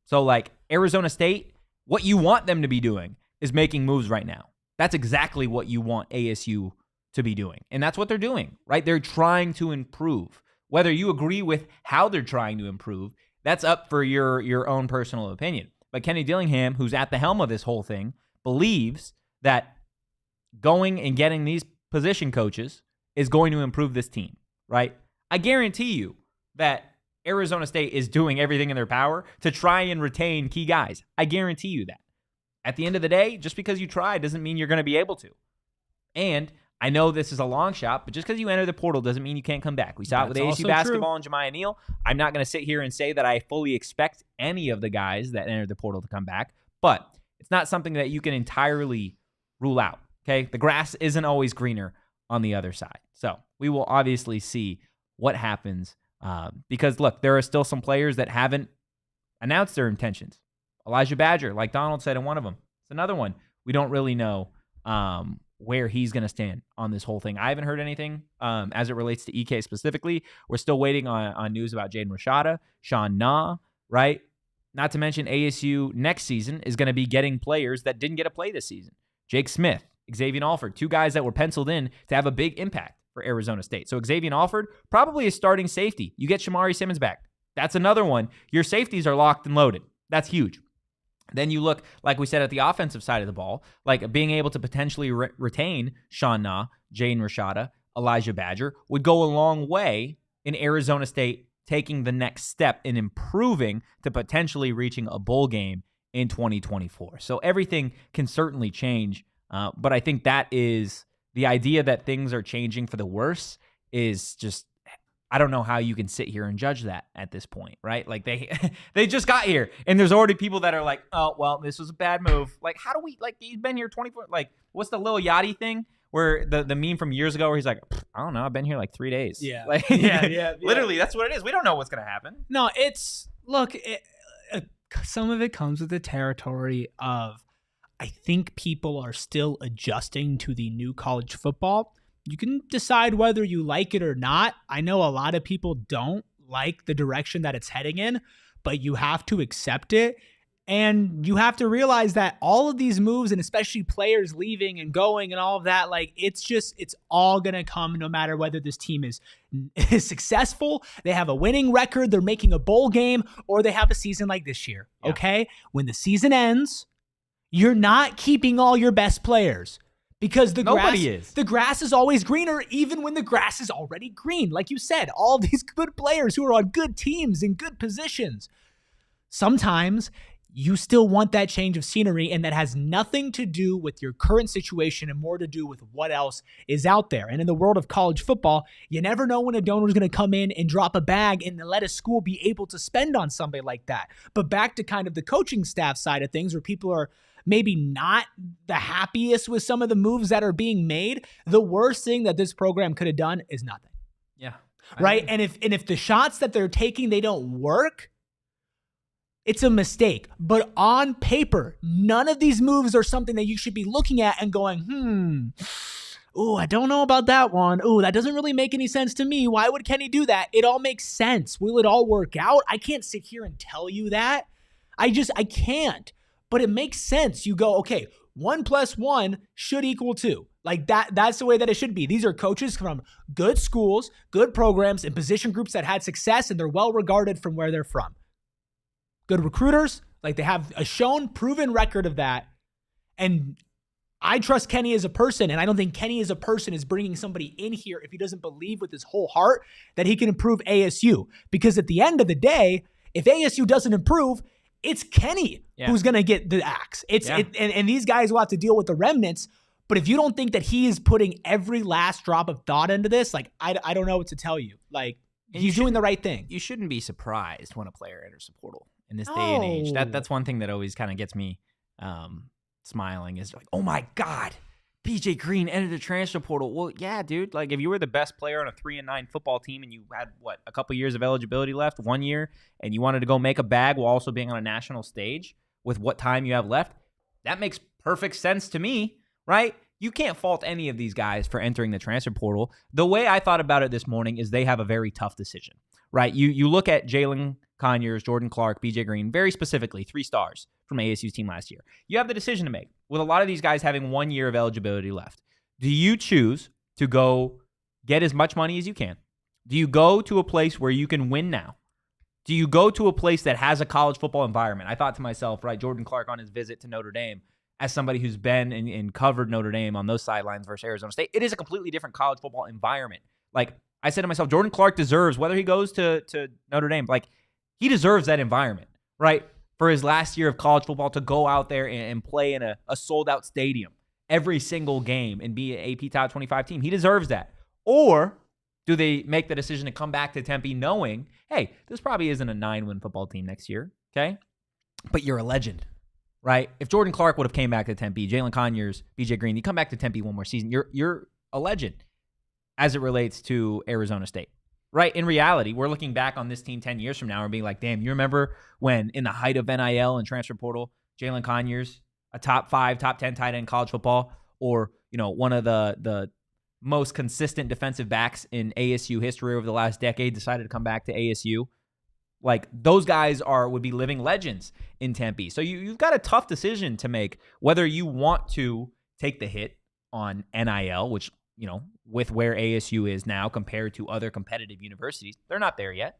Speaker 1: So, Arizona State, what you want them to be doing is making moves right now. That's exactly what you want ASU to be doing. And that's what they're doing, right? They're trying to improve. Whether you agree with how they're trying to improve, that's up for your own personal opinion. But Kenny Dillingham, who's at the helm of this whole thing, believes that going and getting these position coaches is going to improve this team, right? I guarantee you that Arizona State is doing everything in their power to try and retain key guys. I guarantee you that. At the end of the day, just because you try doesn't mean you're going to be able to. And I know this is a long shot, but just because you enter the portal doesn't mean you can't come back. We saw it with ASU basketball and Jemiah Neal. I'm not going to sit here and say that I fully expect any of the guys that entered the portal to come back, but it's not something that you can entirely rule out, okay? The grass isn't always greener on the other side. So we will obviously see what happens because, look, there are still some players that haven't announced their intentions. Elijah Badger, like Donald said in one of them, it's another one. We don't really know where he's going to stand on this whole thing. I haven't heard anything as it relates to EK specifically. We're still waiting on news about Jaden Rashada, Sean Na, right? Not to mention ASU next season is going to be getting players that didn't get a play this season. Jake Smith, Xavier Alford, two guys that were penciled in to have a big impact for Arizona State. So Xavier Alford, probably a starting safety. You get Shamari Simmons back. That's another one. Your safeties are locked and loaded. That's huge. Then you look, like we said, at the offensive side of the ball, like being able to potentially retain Sean Na, Jaden Rashada, Elijah Badger would go a long way in Arizona State taking the next step in improving to potentially reaching a bowl game in 2024. So everything can certainly change, but I think that is the idea that things are changing for the worse is just, I don't know how you can sit here and judge that at this point, right? Like they just got here and there's already people that are like, oh, well, this was a bad move. Like, how do we, like, he's been here 24, like, what's the Lil Yachty thing where the meme from years ago where he's like, I don't know, I've been here like 3 days.
Speaker 2: Yeah.
Speaker 1: Like,
Speaker 2: yeah.
Speaker 1: Literally, that's what it is. We don't know what's going to happen.
Speaker 2: No, look, some of it comes with the territory of, I think people are still adjusting to the new college football. You can decide whether you like it or not. I know a lot of people don't like the direction that it's heading in, but you have to accept it. And you have to realize that all of these moves, and especially players leaving and going and all of that, like it's all going to come no matter whether this team is successful, they have a winning record, they're making a bowl game, or they have a season like this year. Yeah. Okay? When the season ends, you're not keeping all your best players because the grass is always greener even when the grass is already green. Like you said, all these good players who are on good teams in good positions. Sometimes you still want that change of scenery, and that has nothing to do with your current situation and more to do with what else is out there. And in the world of college football, you never know when a donor is going to come in and drop a bag and let a school be able to spend on somebody like that. But back to kind of the coaching staff side of things, where people are maybe not the happiest with some of the moves that are being made, the worst thing that this program could have done is nothing.
Speaker 1: Yeah.
Speaker 2: Right? And if the shots that they're taking, they don't work, it's a mistake. But on paper, none of these moves are something that you should be looking at and going, I don't know about that one. That doesn't really make any sense to me. Why would Kenny do that? It all makes sense. Will it all work out? I can't sit here and tell you that. I can't. But it makes sense. You go, okay, 1 + 1 should equal 2. Like that's the way that it should be. These are coaches from good schools, good programs, and position groups that had success, and they're well regarded from where they're from. Good recruiters, like they have a proven record of that. And I trust Kenny as a person, and I don't think Kenny as a person is bringing somebody in here if he doesn't believe with his whole heart that he can improve ASU. Because at the end of the day, if ASU doesn't improve, it's Kenny who's going to get the axe. And these guys will have to deal with the remnants. But if you don't think that he is putting every last drop of thought into this, like I don't know what to tell you. Like he's doing the right thing.
Speaker 1: You shouldn't be surprised when a player enters the portal in this day and age. That's one thing that always kind of gets me smiling is like, oh my God, BJ Green entered the transfer portal. Well, yeah, dude. Like if you were the best player on a 3-9 football team and you had a couple years of eligibility left, 1 year, and you wanted to go make a bag while also being on a national stage with what time you have left, that makes perfect sense to me, right? You can't fault any of these guys for entering the transfer portal. The way I thought about it this morning is they have a very tough decision, right? You look at Jalen Conyers, Jordan Clark, BJ Green, very specifically 3 stars from ASU's team last year. You have the decision to make with a lot of these guys having 1 year of eligibility left. Do you choose to go get as much money as you can? Do you go to a place where you can win now? Do you go to a place that has a college football environment? I thought to myself, right, Jordan Clark on his visit to Notre Dame, as somebody who's been and covered Notre Dame on those sidelines versus Arizona State, it is a completely different college football environment. Like I said to myself, Jordan Clark deserves, whether he goes to Notre Dame, like he deserves that environment, right? For his last year of college football to go out there and play in a sold-out stadium every single game and be an AP Top 25 team. He deserves that. Or do they make the decision to come back to Tempe knowing, hey, this probably isn't a 9-win football team next year, okay? But you're a legend, right? If Jordan Clark would have came back to Tempe, Jalen Conyers, BJ Green, you come back to Tempe one more season, you're a legend as it relates to Arizona State. Right. In reality, we're looking back on this team 10 years from now and being like, damn, you remember when in the height of NIL and transfer portal, Jalen Conyers, a top 5, top 10 tight end in college football, or, one of the most consistent defensive backs in ASU history over the last decade decided to come back to ASU. Like those guys would be living legends in Tempe. So you've got a tough decision to make whether you want to take the hit on NIL, which, with where ASU is now compared to other competitive universities, they're not there yet.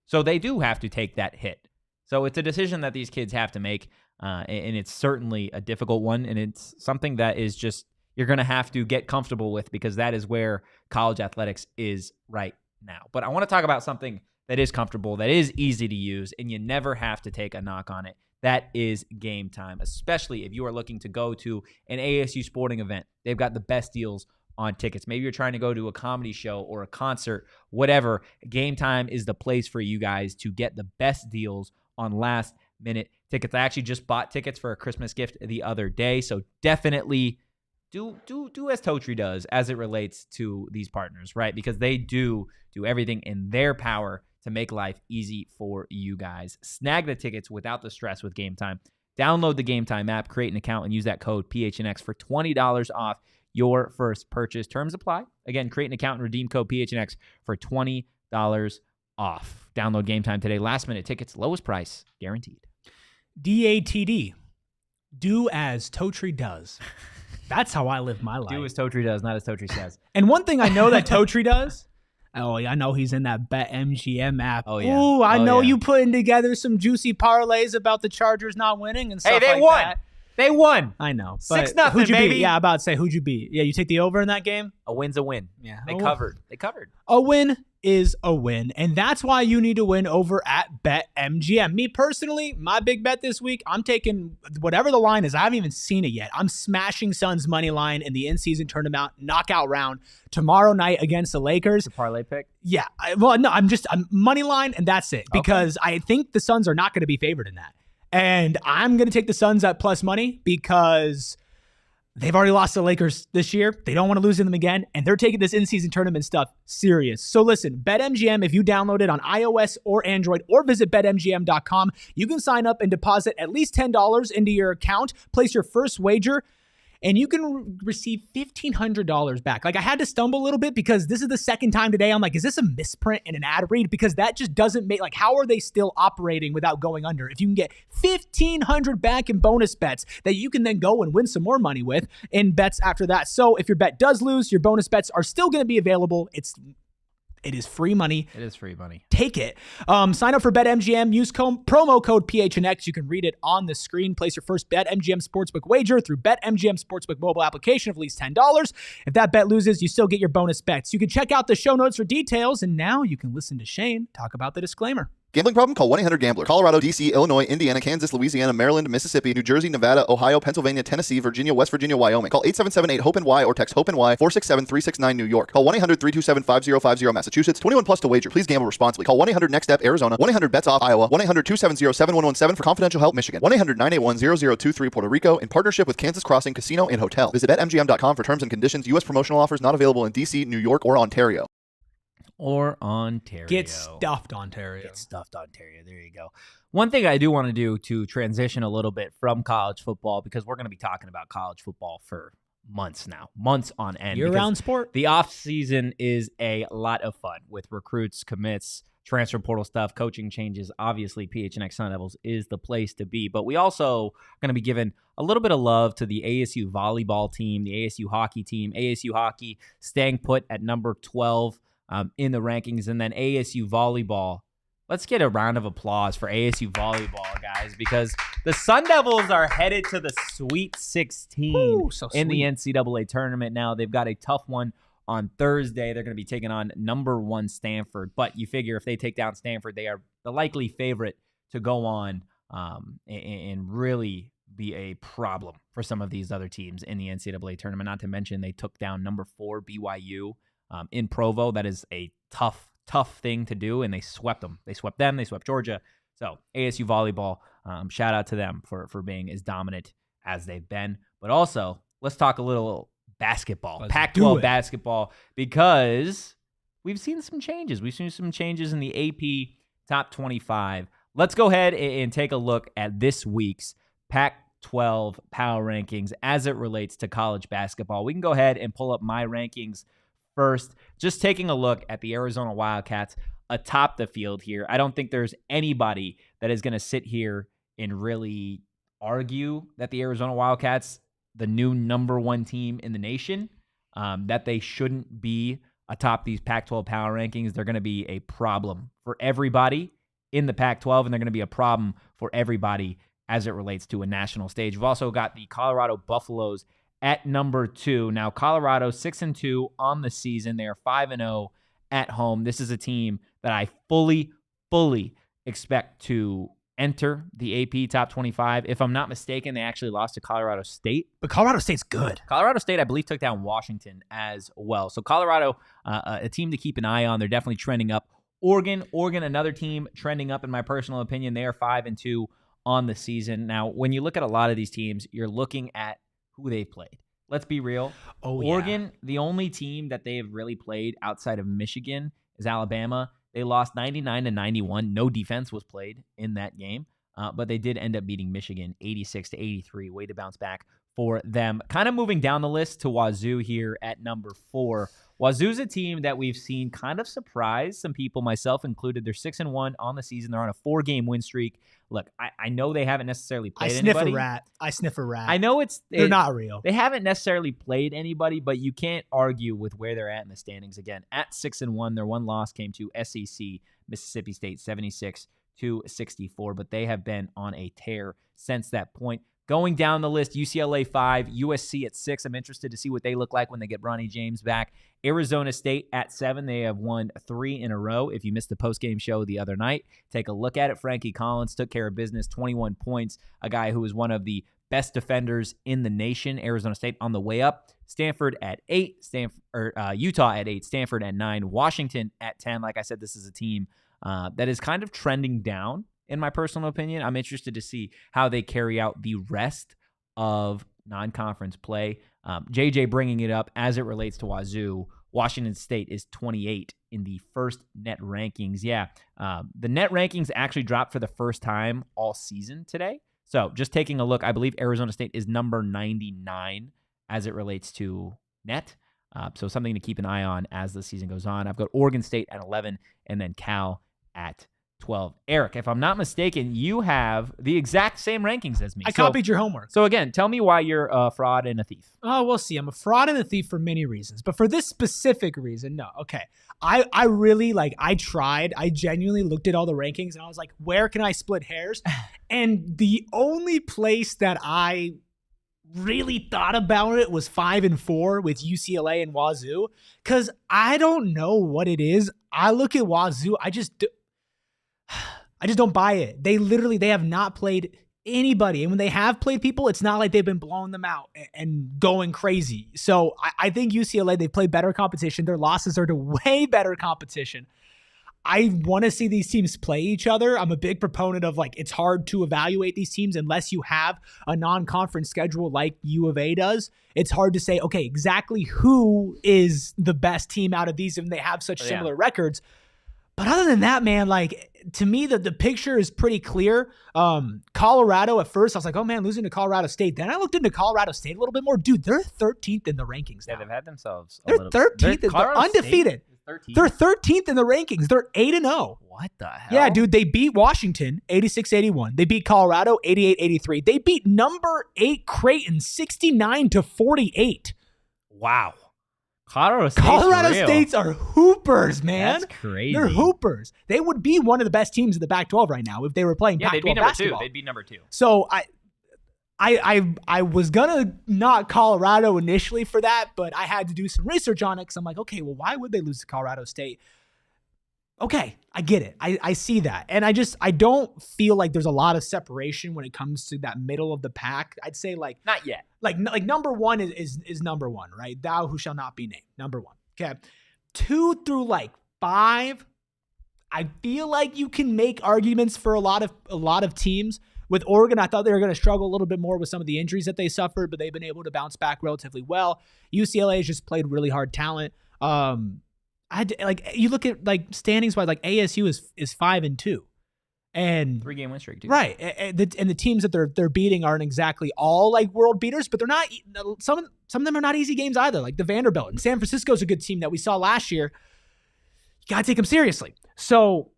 Speaker 1: So they do have to take that hit. So it's a decision that these kids have to make, and it's certainly a difficult one, and it's something that is just you're going to have to get comfortable with because that is where college athletics is right now. But I want to talk about something that is comfortable, that is easy to use, and you never have to take a knock on it. That is Game Time, especially if you are looking to go to an ASU sporting event. They've got the best deals on tickets. Maybe you're trying to go to a comedy show or a concert, whatever. Game Time is the place for you guys to get the best deals on last-minute tickets. I actually just bought tickets for a Christmas gift the other day, so definitely do as Totri does as it relates to these partners, right? Because they do everything in their power to make life easy for you guys. Snag the tickets without the stress with Game Time. Download the Game Time app, create an account, and use that code PHNX for $20 off your first purchase. Terms apply. Again, create an account and redeem code PHNX for $20 off. Download Game Time today. Last minute tickets, lowest price guaranteed.
Speaker 2: DATD. Do as Totri does. That's how I live my life.
Speaker 1: Do as Totri does, not as Totri says.
Speaker 2: And one thing I know that Totri does, I know he's in that BetMGM app.
Speaker 1: Oh, yeah.
Speaker 2: Ooh, I know you putting together some juicy parlays about the Chargers not winning and stuff like that.
Speaker 1: Hey, they won. They won.
Speaker 2: I know.
Speaker 1: 6-0,
Speaker 2: who'd you
Speaker 1: baby.
Speaker 2: beat? Yeah, I'm about to say, who'd you beat? Yeah, you take the over in that game?
Speaker 1: A win's a win.
Speaker 2: Yeah.
Speaker 1: They covered.
Speaker 2: A win is a win, and that's why you need to win over at BetMGM. Me personally, my big bet this week, I'm taking whatever the line is. I haven't even seen it yet. I'm smashing Suns money line in the in-season tournament knockout round tomorrow night against the Lakers.
Speaker 1: The parlay pick?
Speaker 2: Yeah. I'm money line, and that's it, because I think the Suns are not going to be favored in that. And I'm going to take the Suns at plus money because they've already lost to the Lakers this year. They don't want to lose to them again. And they're taking this in-season tournament stuff serious. So listen, BetMGM, if you download it on iOS or Android or visit BetMGM.com, you can sign up and deposit at least $10 into your account, place your first wager, and you can receive $1,500 back. Like, I had to stumble a little bit because this is the second time today. I'm like, is this a misprint in an ad read? Because that just doesn't make, like, how are they still operating without going under? If you can get $1,500 back in bonus bets that you can then go and win some more money with in bets after that. So if your bet does lose, your bonus bets are still going to be available. It is free money.
Speaker 1: It is free money.
Speaker 2: Take it. Sign up for BetMGM. Use promo code PHNX. You can read it on the screen. Place your first BetMGM Sportsbook wager through BetMGM Sportsbook mobile application of at least $10. If that bet loses, you still get your bonus bets. You can check out the show notes for details. And now you can listen to Shane talk about the disclaimer.
Speaker 4: Gambling problem? Call 1-800-GAMBLER. Colorado, D.C., Illinois, Indiana, Kansas, Louisiana, Maryland, Mississippi, New Jersey, Nevada, Ohio, Pennsylvania, Tennessee, Virginia, West Virginia, Wyoming. Call 877-8-HOPE-NY or text HOPE-NY 467-369 New York. Call 1-800-327-5050 Massachusetts. 21 plus to wager. Please gamble responsibly. Call 1-800-NEXT-STEP Arizona. 1-800-BETS-OFF Iowa. 1-800-270-7117 for confidential help Michigan. 1-800-981-0023 Puerto Rico in partnership with Kansas Crossing Casino and Hotel. Visit BetMGM.com for terms and conditions. U.S. promotional offers not available in D.C., New York, or Ontario.
Speaker 2: Get stuffed, Ontario.
Speaker 1: Get stuffed, Ontario. There you go. One thing I do want to do to transition a little bit from college football, because we're going to be talking about college football for months now, months on end.
Speaker 2: Year-round sport.
Speaker 1: The off season is a lot of fun with recruits, commits, transfer portal stuff, coaching changes. Obviously, PHNX Sun Devils is the place to be. But we also are going to be giving a little bit of love to the ASU volleyball team, the ASU hockey team. ASU hockey staying put at number 12 in the rankings. And then ASU volleyball. Let's get a round of applause for ASU volleyball, guys, because the Sun Devils are headed to the Sweet 16 in the NCAA tournament now. They've got a tough one on Thursday. They're going to be taking on number 1 Stanford. But you figure if they take down Stanford, they are the likely favorite to go on and really be a problem for some of these other teams in the NCAA tournament. Not to mention they took down number 4 BYU in Provo. That is a tough thing to do, and they swept them. They swept them. They swept Georgia. So ASU volleyball, shout out to them for being as dominant as they've been. But also, let's talk a little basketball, Pac-12 basketball, because we've seen some changes. We've seen some changes in the AP Top 25. Let's go ahead and take a look at this week's Pac-12 power rankings as it relates to college basketball. We can go ahead and pull up my rankings first. Just taking a look at the Arizona Wildcats atop the field here. I don't think there's anybody that is going to sit here and really argue that the Arizona Wildcats, the new number 1 team in the nation, that they shouldn't be atop these Pac-12 power rankings. They're going to be a problem for everybody in the Pac-12, and they're going to be a problem for everybody as it relates to a national stage. We've also got the Colorado Buffaloes at number 2. Now, Colorado 6-2 on the season. They are 5-0 at home. This is a team that I fully expect to enter the AP Top 25. If I'm not mistaken, they actually lost to Colorado State.
Speaker 2: But Colorado State's good.
Speaker 1: Colorado State, I believe, took down Washington as well. So Colorado, a team to keep an eye on. They're definitely trending up. Oregon, another team trending up in my personal opinion. They are 5-2 on the season. Now, when you look at a lot of these teams, you're looking at who they played. Let's be real. Oregon, the only team that they have really played outside of Michigan is Alabama. They lost 99-91. No defense was played in that game, but they did end up beating Michigan 86-83. Way to bounce back for them. Kind of moving down the list to Wazoo here at number 4. Wazoo's a team that we've seen kind of surprise some people, myself included. They're 6-1 on the season. They're on a 4-game win streak. Look, I know they haven't necessarily played anybody.
Speaker 2: I sniff a rat.
Speaker 1: I know
Speaker 2: they're not real.
Speaker 1: They haven't necessarily played anybody, but you can't argue with where they're at in the standings. Again, at 6-1, their one loss came to SEC Mississippi State 76-64, but they have been on a tear since that point. Going down the list, UCLA 5, USC at 6. I'm interested to see what they look like when they get Bronny James back. Arizona State at 7. They have won 3 in a row. If you missed the postgame show the other night, take a look at it. Frankie Collins took care of business, 21 points, a guy who is one of the best defenders in the nation. Arizona State on the way up. Stanford at 8, Utah at 8, Stanford at 9, Washington at 10. Like I said, this is a team that is kind of trending down. In my personal opinion, I'm interested to see how they carry out the rest of non-conference play. JJ bringing it up as it relates to Wazoo. Washington State is 28 in the first net rankings. Yeah, the net rankings actually dropped for the first time all season today. So just taking a look, I believe Arizona State is number 99 as it relates to net. So something to keep an eye on as the season goes on. I've got Oregon State at 11 and then Cal at 12. Erik, if I'm not mistaken, you have the exact same rankings as me.
Speaker 2: I copied your homework.
Speaker 1: So again, tell me why you're a fraud and a thief.
Speaker 2: Oh, we'll see. I'm a fraud and a thief for many reasons, but for this specific reason, no. Okay. I really I tried. I genuinely looked at all the rankings and I was like, where can I split hairs? And the only place that I really thought about it was 5 and 4 with UCLA and Wazoo, because I don't know what it is. I look at Wazoo, I just don't buy it. They have not played anybody. And when they have played people, it's not like they've been blowing them out and going crazy. So I think UCLA, they play better competition. Their losses are to way better competition. I want to see these teams play each other. I'm a big proponent of it's hard to evaluate these teams unless you have a non-conference schedule like U of A does. It's hard to say, okay, exactly who is the best team out of these and they have such similar records. But other than that, man, to me, the picture is pretty clear. Colorado, at first, I was like, oh, man, losing to Colorado State. Then I looked into Colorado State a little bit more. Dude, they're 13th in the rankings now.
Speaker 1: Yeah, they've had themselves
Speaker 2: They're 13th. They're undefeated. 13th? They're 13th in the rankings. They're 8-0.
Speaker 1: What the hell?
Speaker 2: Yeah, dude, they beat Washington 86-81. They beat Colorado 88-83. They beat number 8 Creighton 69-48.
Speaker 1: Wow. Colorado
Speaker 2: States are hoopers, man.
Speaker 1: That's crazy.
Speaker 2: They're hoopers. They would be one of the best teams in the Pac-12 right now if they were playing Pac-12 basketball.
Speaker 1: They'd be number 2.
Speaker 2: So I was gonna knock Colorado initially for that, but I had to do some research on it because I'm like, okay, well, why would they lose to Colorado State? Okay, I get it. I see that. And I don't feel like there's a lot of separation when it comes to that middle of the pack. I'd say
Speaker 1: not yet.
Speaker 2: Like number 1 is number 1, right? Thou who shall not be named. Number 1. Okay. 2 through 5, I feel like you can make arguments for a lot of teams. With Oregon, I thought they were going to struggle a little bit more with some of the injuries that they suffered, but they've been able to bounce back relatively well. UCLA has just played really hard talent. You look at standings wise, ASU is 5-2, and
Speaker 1: 3-game win streak, dude.
Speaker 2: Right? And the teams that they're beating aren't exactly all world beaters, but they're not. Some of them are not easy games either. Like the Vanderbilt and San Francisco's a good team that we saw last year. You gotta take them seriously. So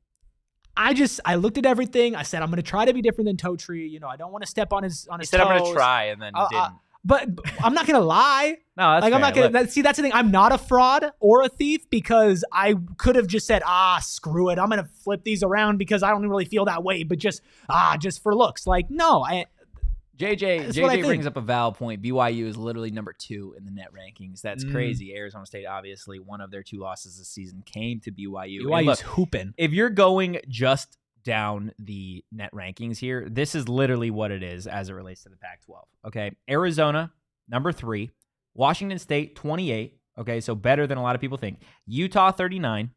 Speaker 2: I looked at everything. I said I'm gonna try to be different than Totri. I don't want to step on his.
Speaker 1: He said
Speaker 2: toes.
Speaker 1: I'm gonna try, and then didn't.
Speaker 2: But I'm not going to lie.
Speaker 1: No, that's fair.
Speaker 2: I'm not going to see. That's the thing. I'm not a fraud or a thief because I could have just said, screw it. I'm going to flip these around because I don't really feel that way. But just for looks. No,
Speaker 1: JJ brings up a valid point. BYU is literally number 2 in the net rankings. That's crazy. Arizona State, obviously, one of their 2 losses this season came to BYU.
Speaker 2: BYU's hooping.
Speaker 1: If you're going just down the net rankings here, this is literally what it is as it relates to the Pac-12. Okay, Arizona number 3, Washington State 28. Okay, so better than a lot of people think. Utah 39,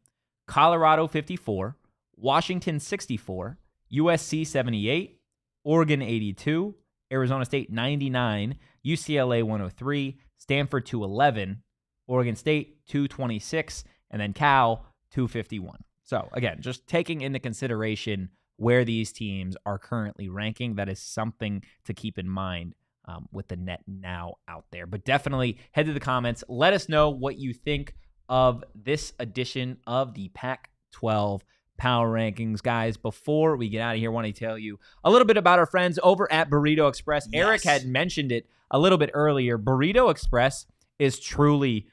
Speaker 1: Colorado 54, Washington 64, USC 78, Oregon 82, Arizona State 99, UCLA 103, Stanford 211, Oregon State 226, and then Cal 251. So, again, just taking into consideration where these teams are currently ranking, that is something to keep in mind with the net now out there. But definitely head to the comments. Let us know what you think of this edition of the Pac-12 Power Rankings. Guys, before we get out of here, I want to tell you a little bit about our friends over at Burrito Express.
Speaker 2: Yes.
Speaker 1: Erik had mentioned it a little bit earlier. Burrito Express is truly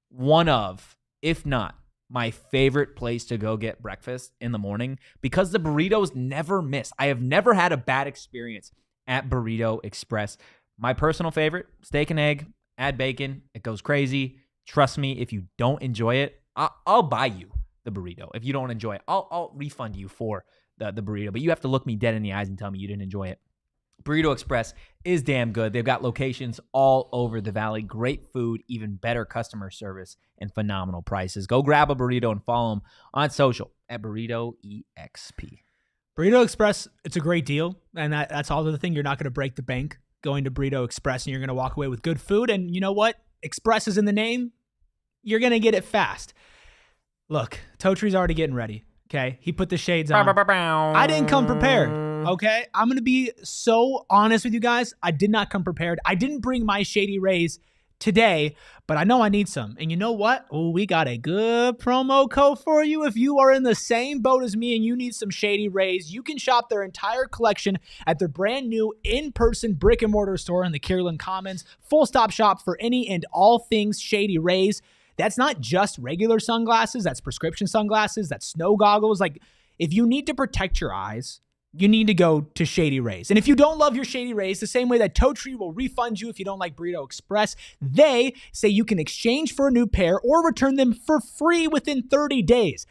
Speaker 1: one of, if not my favorite place to go get breakfast in the morning, because the burritos never miss. I have never had a bad experience at Burrito Express. My personal favorite, steak and egg, add bacon. It goes crazy. Trust me, if you don't enjoy it, I'll buy you the burrito. If you don't enjoy it, I'll refund you for the burrito. But you have to look me dead in the eyes and tell me you didn't enjoy it. Burrito Express is damn good. They've got locations all over the valley. Great food, even better customer service, and phenomenal prices. Go grab a burrito and follow them on social at BurritoEXP.
Speaker 2: Burrito Express, it's a great deal. And that's all the thing. You're not going to break the bank going to Burrito Express, and you're going to walk away with good food. And you know what? Express is in the name. You're going to get it fast. Look, Totri's already getting ready. Okay, he put the shades on. I didn't come prepared. Okay, I'm going to be so honest with you guys. I did not come prepared. I didn't bring my Shady Rays today, but I know I need some. And you know what? Oh, we got a good promo code for you. If you are in the same boat as me and you need some Shady Rays, you can shop their entire collection at their brand new in-person brick and mortar store in the Kierland Commons. Full stop shop for any and all things Shady Rays. That's not just regular sunglasses. That's prescription sunglasses. That's snow goggles. Like, if you need to protect your eyes, you need to go to Shady Rays. And if you don't love your Shady Rays, the same way that Totri will refund you if you don't like Burrito Express, they say you can exchange for a new pair or return them for free within 30 days.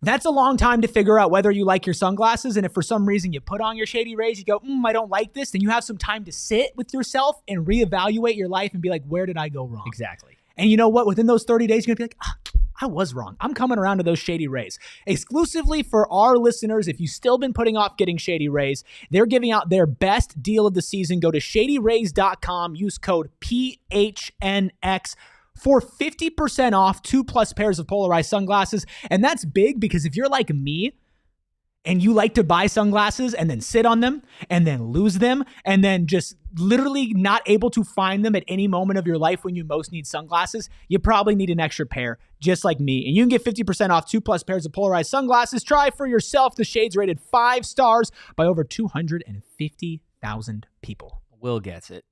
Speaker 2: That's a long time to figure out whether you like your sunglasses. And if for some reason you put on your Shady Rays, you go, I don't like this, then you have some time to sit with yourself and reevaluate your life and be like, where did I go wrong?
Speaker 1: Exactly.
Speaker 2: And you know what? Within those 30 days, you're going to be like, I was wrong. I'm coming around to those Shady Rays. Exclusively for our listeners, if you've still been putting off getting Shady Rays, they're giving out their best deal of the season. Go to shadyrays.com. Use code PHNX for 50% off 2+ pairs of polarized sunglasses. And that's big because if you're like me, and you like to buy sunglasses and then sit on them and then lose them and then just literally not able to find them at any moment of your life when you most need sunglasses, you probably need an extra pair, just like me. And you can get 50% off 2+ pairs of polarized sunglasses. Try for yourself. The shades rated 5 stars by over 250,000 people.
Speaker 1: Will gets it.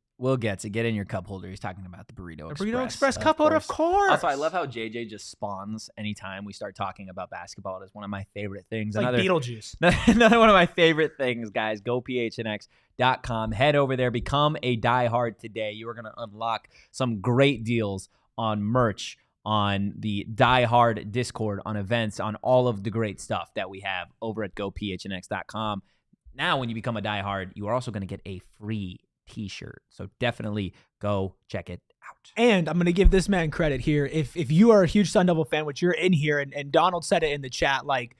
Speaker 1: Get in your cup holder. He's talking about the Burrito Express.
Speaker 2: Burrito Express cup holder, of course.
Speaker 1: Also, I love how JJ just spawns anytime we start talking about basketball. It is one of my favorite things.
Speaker 2: It's like Beetlejuice.
Speaker 1: Another one of my favorite things, guys. Go PHNX.com. Head over there. Become a diehard today. You are going to unlock some great deals on merch, on the diehard Discord, on events, on all of the great stuff that we have over at GoPHNX.com. Now, when you become a diehard, you are also going to get a free T-shirt. So definitely go check it out.
Speaker 2: And I'm going to give this man credit here. If you are a huge Sun Devil fan, which you're in here, and Donald said it in the chat, like,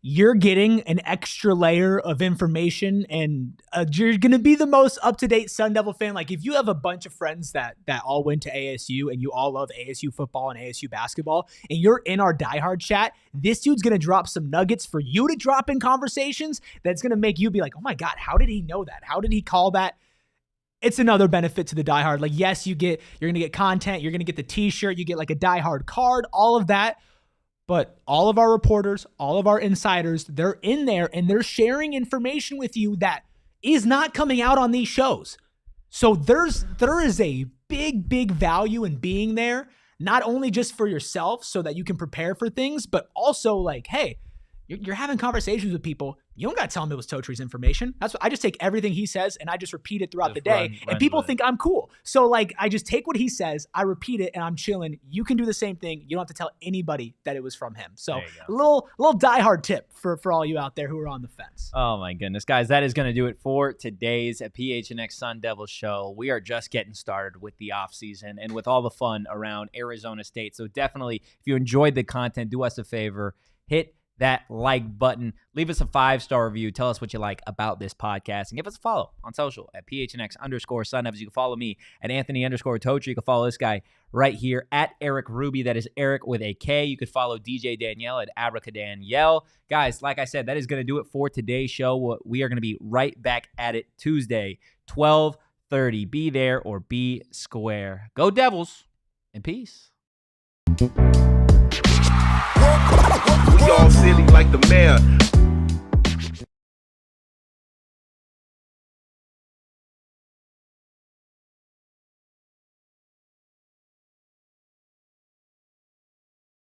Speaker 2: you're getting an extra layer of information, and you're going to be the most up-to-date Sun Devil fan. Like, if you have a bunch of friends that all went to ASU and you all love ASU football and ASU basketball, and you're in our diehard chat, this dude's going to drop some nuggets for you to drop in conversations that's going to make you be like, oh my God, how did he know that? How did he call that? It's another benefit to the diehard. Like, yes, you're going to get content. You're going to get the T-shirt. You get like a diehard card, all of that. But all of our reporters, all of our insiders, they're in there and they're sharing information with you that is not coming out on these shows. So there is a big value in being there, not only just for yourself so that you can prepare for things, but also like, hey, you're having conversations with people. You don't got to tell them it was Totri's information. That's what I just take everything he says and I just repeat it throughout the day. And people think I'm cool. So like, I just take what he says, I repeat it, and I'm chilling. You can do the same thing. You don't have to tell anybody that it was from him. So a little diehard tip for all you out there who are on the fence.
Speaker 1: Oh my goodness, guys, that is going to do it for today's PHNX Sun Devils show. We are just getting started with the off season and with all the fun around Arizona State. So definitely, if you enjoyed the content, do us a favor, hit that like button, leave us a 5-star review, tell us what you like about this podcast, and give us a follow on social at PHNX_Sun Devils. You can follow me at Anthony_Totri. You can follow this guy right here at Erik Ruby. That is Erik with a K. You could follow DJ Danielle at Abracadanielle. Guys, like I said, that is going to do it for today's show. We are going to be right back at it Tuesday, 12:30. Be there or be square. Go Devils, and peace.
Speaker 5: We all silly like the mayor.